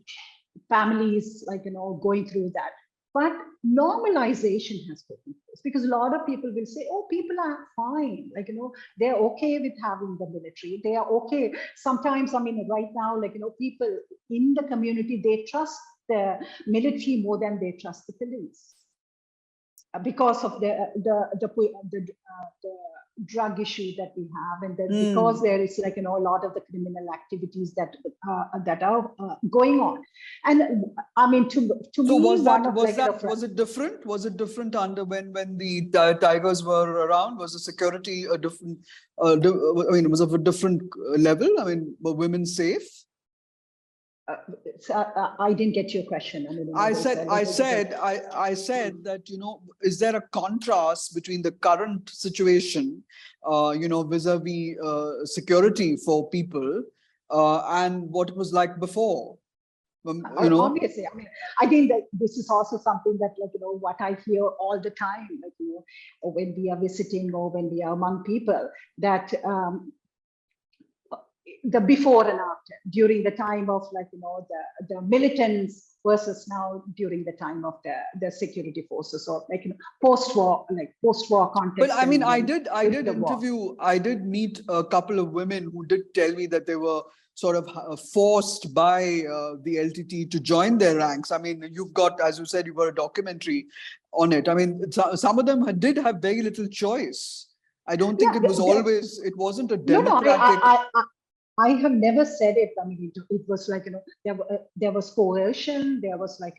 family is, like, going through that. But normalization has taken place, because a lot of people will say, oh, people are fine. Like, they're okay with having the military. They are okay. Sometimes, I mean, right now, like, people in the community, they trust the military more than they trust the police, because of the drug issue that we have, and then because there is like, a lot of the criminal activities that are going on. And I mean, to So me, was it different? Was it different under when the tigers were around? Was the security a different? I mean, was of a different level? I mean, were women safe? I didn't get your question. I mean, I said that, is there a contrast between the current situation, vis-a-vis security for people, and what it was like before? Obviously, I mean, I think that this is also something that, like, what I hear all the time, like, when we are visiting or when we are among people, that the before and after, during the time of, like, the militants versus now during the time of the security forces, or like, post-war context. But I mean, I did meet a couple of women who did tell me that they were sort of forced by the LTT to join their ranks. I mean, you've got, as you said, you got a documentary on it. I mean, some of them did have very little choice. I don't think it wasn't a democratic. I have never said it. I mean, it was like, there was coercion. There was like,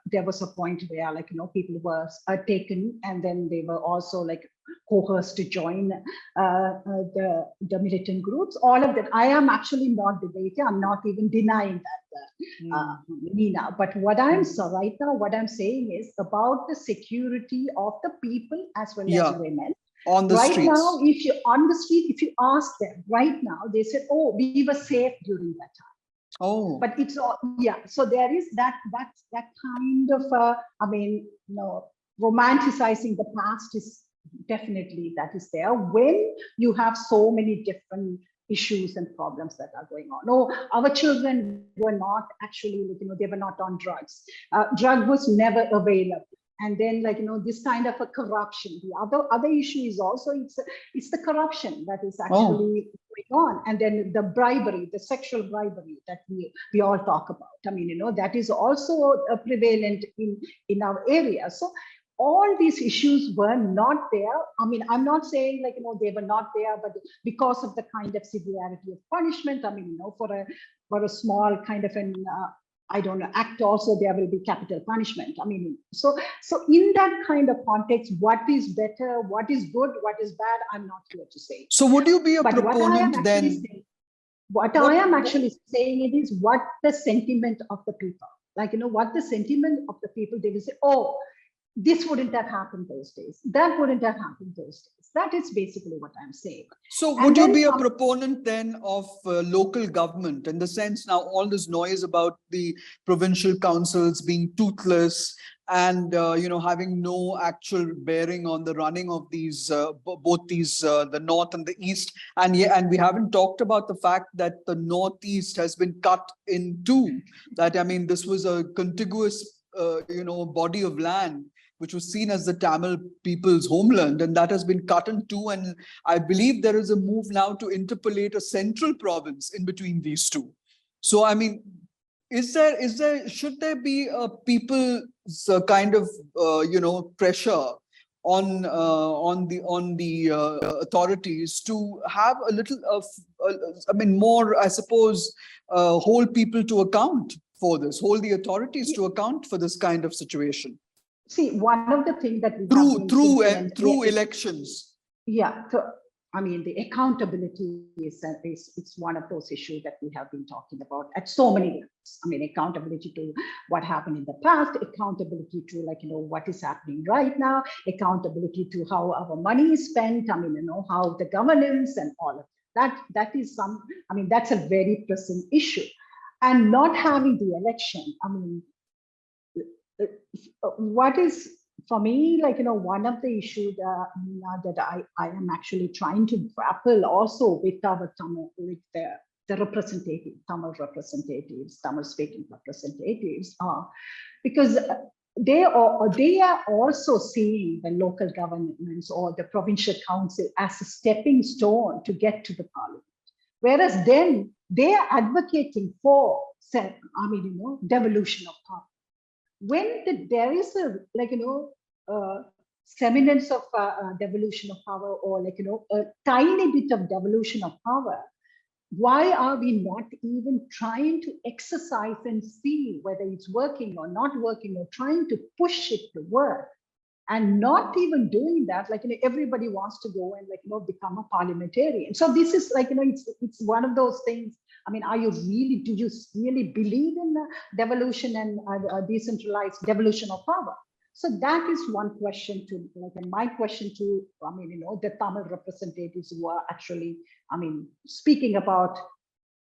there was a point where, like, people were taken, and then they were also like coerced to join the militant groups. All of that. I am actually not debating. I'm not even denying that, Neena. But what I'm right now, what I'm saying is about the security of the people as well as women. On the streets. Now, if you ask them right now, they said, "Oh, we were safe during that time." Oh, but it's all, So there is that kind of romanticizing the past is definitely that is there when you have so many different issues and problems that are going on. No, our children were not actually, they were not on drugs. Drug was never available. And then, like, this kind of a corruption. The other issue is also it's the corruption that is actually going on. And then the bribery, the sexual bribery that we all talk about. I mean, that is also prevalent in our area. So all these issues were not there. I mean, I'm not saying, like, they were not there, but because of the kind of severity of punishment, I mean, for a small kind of an act also, there will be capital punishment. I mean, so in that kind of context, what is better, what is good, what is bad, I'm not here to say. So would you be a proponent then? What I am actually saying it is what the sentiment of the people, like, what the sentiment of the people, they will say, oh, this wouldn't have happened those days. That wouldn't have happened those days. That is basically what I'm saying. So would you be a proponent then of local government, in the sense now all this noise about the provincial councils being toothless and having no actual bearing on the running of these both these the north and the east, and we haven't talked about the fact that the northeast has been cut in two. That, I mean, this was a contiguous body of land which was seen as the Tamil people's homeland, and that has been cut in two. And I believe there is a move now to interpolate a central province in between these two. So, I mean, should there be a people's kind of pressure on the authorities to have a little of more, I suppose, hold people to account for this, hold the authorities to account for this kind of situation? See, one of the things that we through elections. Yeah, so I mean, the accountability is it's one of those issues that we have been talking about at so many levels. I mean, accountability to what happened in the past, accountability to, like, what is happening right now, accountability to how our money is spent. I mean, how the governance and all of that. That is that's a very pressing issue, and not having the election. I mean, what is, for me, like, one of the issues that I am actually trying to grapple also with our Tamil, with the representative, Tamil representatives, Tamil speaking representatives, because they are also seeing the local governments or the provincial council as a stepping stone to get to the parliament. Whereas then they are advocating for, devolution of power. When there is a, semblance of devolution of power, or like, a tiny bit of devolution of power, why are we not even trying to exercise and see whether it's working or not working, or trying to push it to work? And not even doing that, like, everybody wants to go and, like, become a parliamentarian. So this is like, it's one of those things. I mean, do you really believe in the devolution and decentralized devolution of power? So that is one question to, like, and my question to, the Tamil representatives who are actually, speaking about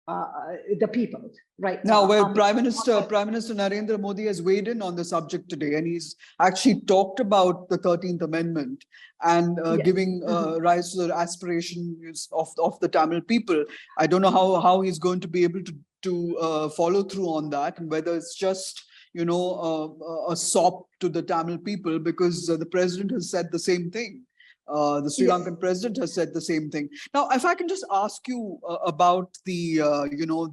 the people right now. Well, Prime Minister Narendra Modi has weighed in on the subject today, and he's actually talked about the 13th Amendment and giving rise to the aspirations of the Tamil people. I don't know how he's going to be able to follow through on that, and whether it's just a sop to the Tamil people, because the president has said the same thing. The Sri Lankan president has said the same thing. Now, if I can just ask you about the,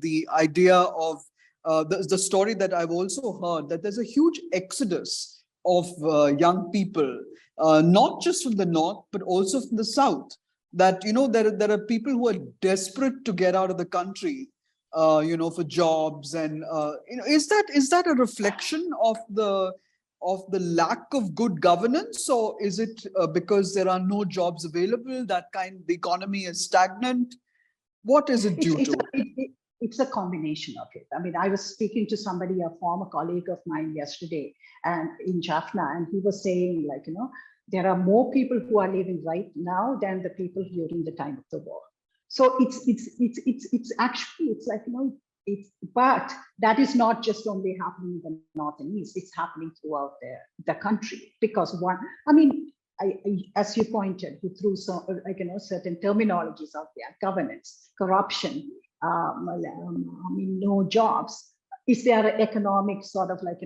the idea of the story that I've also heard, that there's a huge exodus of young people, not just from the north, but also from the south. That, there are people who are desperate to get out of the country, for jobs, and is that a reflection of the lack of good governance, or is it because there are no jobs available, the economy is stagnant? What is it due to? It's a combination of it. I mean, I was speaking to somebody, a former colleague of mine yesterday, and in Jaffna, and he was saying, like, there are more people who are living right now than the people during the time of the war. So it's actually, it's like, but that is not just only happening in the north and east, it's happening throughout the country. Because as you pointed, he threw some, certain terminologies out there: governance, corruption, no jobs. Is there an economic sort of, like,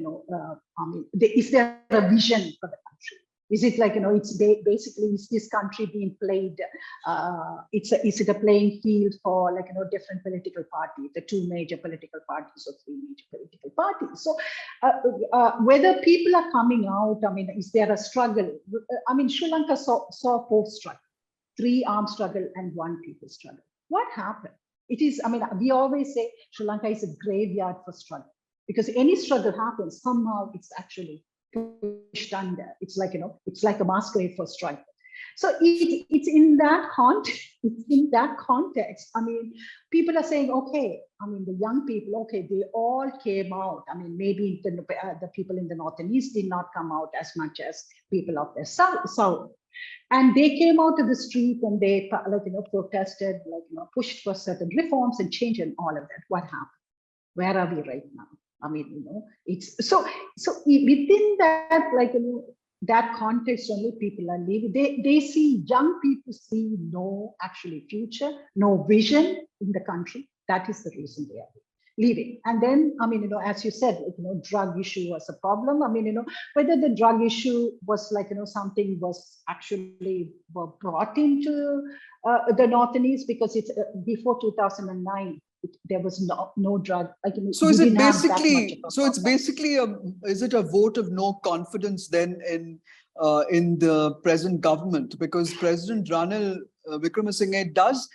is there a vision for the country? Is it like, it's basically, is this country being played? Is it a playing field for, like, different political parties, the two major political parties or three major political parties? So whether people are coming out, is there a struggle? Sri Lanka saw both struggle, 3 armed struggle and 1 people struggle. What happened? It is, we always say Sri Lanka is a graveyard for struggle, because any struggle happens, somehow it's actually pushed under. It's like, it's like a masquerade for struggle. So it's in that context. It's in that context. People are saying, okay, the young people, okay, they all came out. Maybe the people in the north and east did not come out as much as people of the south. And they came out to the street and they, protested, pushed for certain reforms and change and all of that. What happened? Where are we right now? It's so within that, that context only people are living. They see, young people see no actually future, no vision in the country. That is the reason they are leaving. And then, as you said, drug issue was a problem. Whether the drug issue was something was actually brought into the north and east, because it's before 2009. There was no drug. So is it basically? So it's basically is it a vote of no confidence then in the present government? Because President Ranil Wickremesinghe does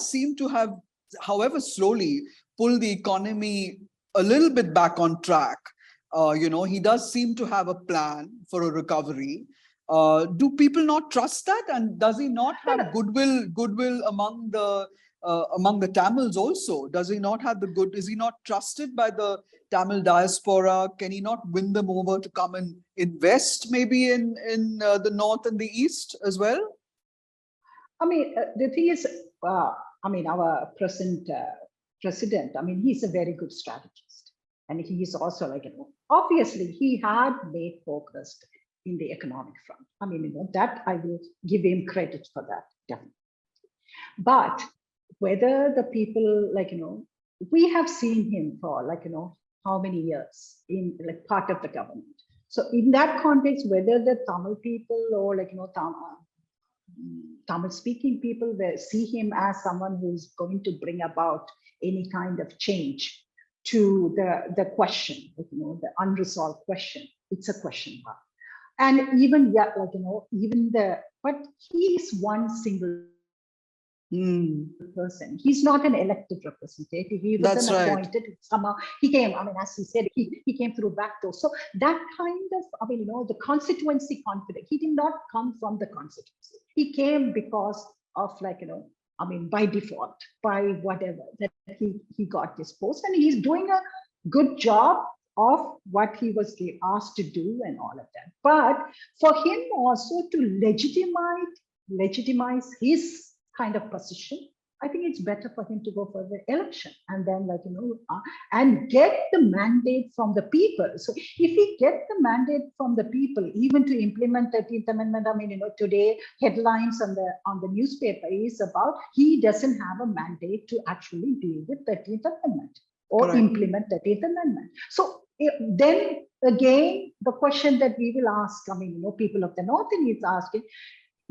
seem to have, however slowly, pulled the economy a little bit back on track. He does seem to have a plan for a recovery. Do people not trust that? And does he not have goodwill among the Tamils also? Does he not have is he not trusted by the Tamil diaspora? Can he not win them over to come and invest maybe in the north and the east as well? The thing is, our present president, he's a very good strategist. And he is also obviously he had made progress in the economic front. That I will give him credit for that, definitely. But whether the people, we have seen him for how many years in part of the government. So in that context, whether the Tamil people or Tamil speaking people will see him as someone who's going to bring about any kind of change to the question, the unresolved question, it's a question mark. And even, yeah, like, even but he is one single person. He's not an elected representative. He was That's an right. appointed. Somehow he came. I mean, as he said, he came through back door. So that kind of, I mean, the constituency confidence. He did not come from the constituency. He came because of, like, I mean, by default, by whatever that he got this post, and he's doing a good job of what he was asked to do and all of that. But for him also to legitimize his kind of position, I think it's better for him to go for the election and then, like, and get the mandate from the people. So if he get the mandate from the people, even to implement 13th Amendment, I mean, today headlines on the newspaper is about he doesn't have a mandate to actually deal with 13th Amendment or Correct. implement 13th Amendment. So then again, the question that we will ask, I mean, people of the North is asking,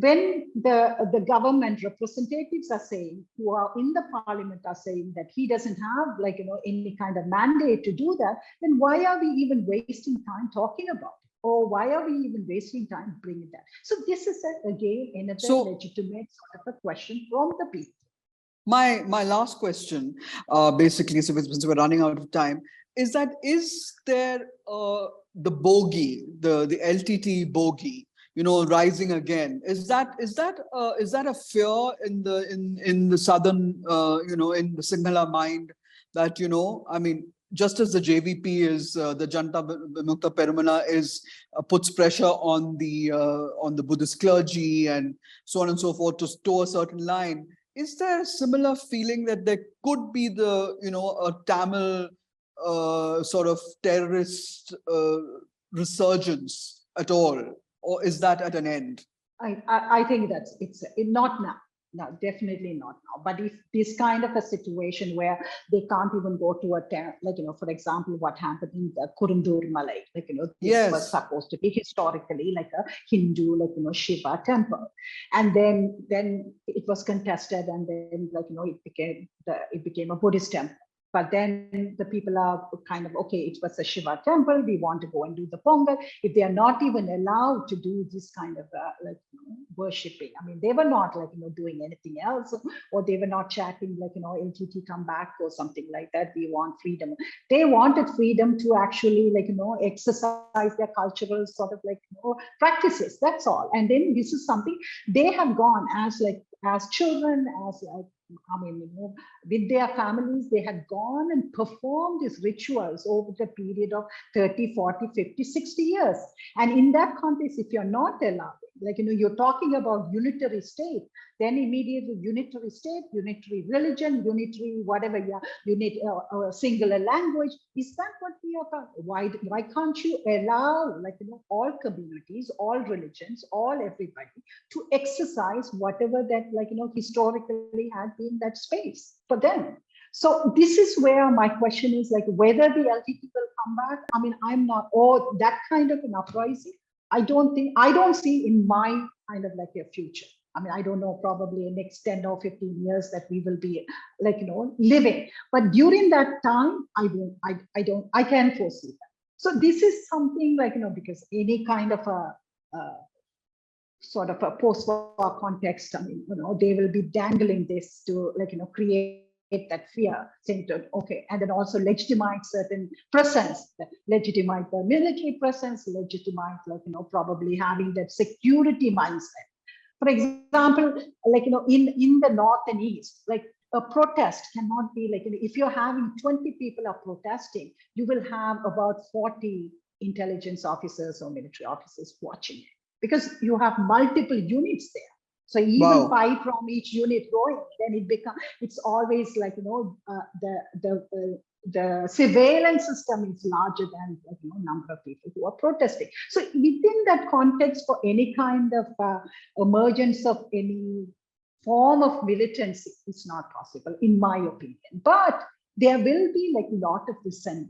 when the government representatives are saying, who are in the parliament are saying that he doesn't have, like, any kind of mandate to do that, then why are we even wasting time talking about it? Or why are we even wasting time bringing that? So this is again another legitimate sort of a question from the people. My last question, basically, so since we're running out of time, is there the bogey, the LTT bogey, rising again? Is that a fear in the southern, in the Sinhala mind that, I mean, just as the JVP is the Janta Vimukta Peramana is puts pressure on the Buddhist clergy and so on and so forth to toe a certain line. Is there a similar feeling that there could be a Tamil sort of terrorist resurgence at all? Or is that at an end? I think it's not now. No, definitely not now. But if this kind of a situation where they can't even go to a like, for example, what happened in the Kurundur Malay, like, this yes. was supposed to be historically like a Hindu, like, Shiva temple. And then it was contested, and then, like, it became a Buddhist temple. But then the people are kind of, okay, it was a Shiva temple, we want to go and do the Pongal. If they are not even allowed to do this kind of worshipping, I mean, they were not, like, doing anything else, or they were not chatting, like, LTT come back or something like that. We want freedom. They wanted freedom to actually, like, exercise their cultural sort of, like, practices. That's all. And then this is something they have gone as children, as like, I mean, with their families, they had gone and performed these rituals over the period of 30, 40, 50, 60 years. And in that context, if you're not allowed, like, you're talking about unitary state, then immediately unitary state, unitary religion, unitary whatever, yeah, a singular language. Is that what we are talking? Why can't you allow, like, all communities, all religions, all everybody to exercise whatever that, like, historically had been that space for them? So this is where my question is, like, whether the LTT will come back. I mean, I'm not, or that kind of an uprising. I don't see in my kind of like a future. I mean, I don't know, probably in next 10 or 15 years that we will be, like, living. But during that time, I can foresee that. So this is something, like, because any kind of a sort of a post-war context, I mean, they will be dangling this to, like, create that fear, saying that, okay, and then also legitimize certain presence, legitimize the military presence, legitimize, like, probably having that security mindset. For example, like, in the North and East, like, a protest cannot be like, if you're having 20 people are protesting, you will have about 40 intelligence officers or military officers watching it, because you have multiple units there. So even 5 from each unit going, then it's always, like, the surveillance system is larger than, like, number of people who are protesting. So within that context, for any kind of emergence of any form of militancy, it's not possible, in my opinion. But there will be, like, a lot of dissent.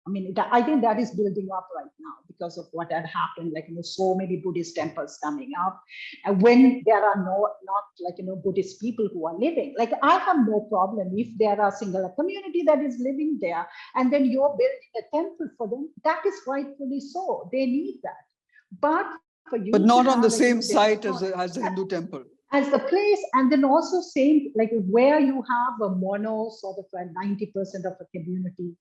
I mean, I think that is building up right now because of what had happened, like, so many Buddhist temples coming up. And when there are not like, Buddhist people who are living, like, I have no problem if there are singular community that is living there, and then you're building a temple for them, that is rightfully so. They need that. but for you But not to on the have a same huge site export- as the Hindu temple. as the place, and then also same, like where you have a mono sort of 90% of a community,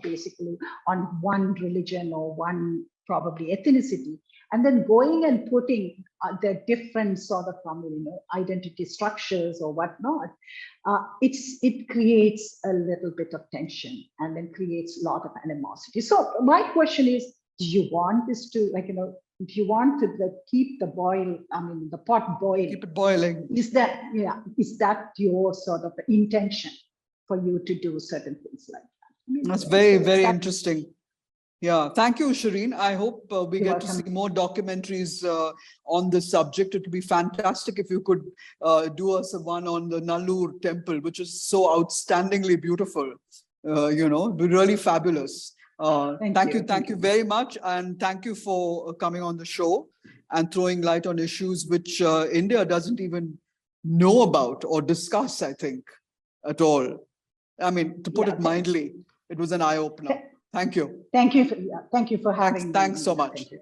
basically on one religion or one probably ethnicity, and then going and putting the different sort of identity structures or whatnot, it creates a little bit of tension and then creates a lot of animosity. So my question is, do you want this to if you want to keep the the pot boiling, Keep it boiling. is that your sort of intention for you to do certain things like that? That's very, very interesting. Yeah, thank you, Sherine. I hope we You're get to welcome. see more documentaries on this subject. It would be fantastic if you could do us one on the Nallur temple, which is so outstandingly beautiful. Be really fabulous. Thank you very much. And thank you for coming on the show and throwing light on issues which India doesn't even know about or discuss, I think, at all. I mean, to put it mildly, it was an eye-opener. Thank you. Thank you for having me. Thanks so much. Thank you.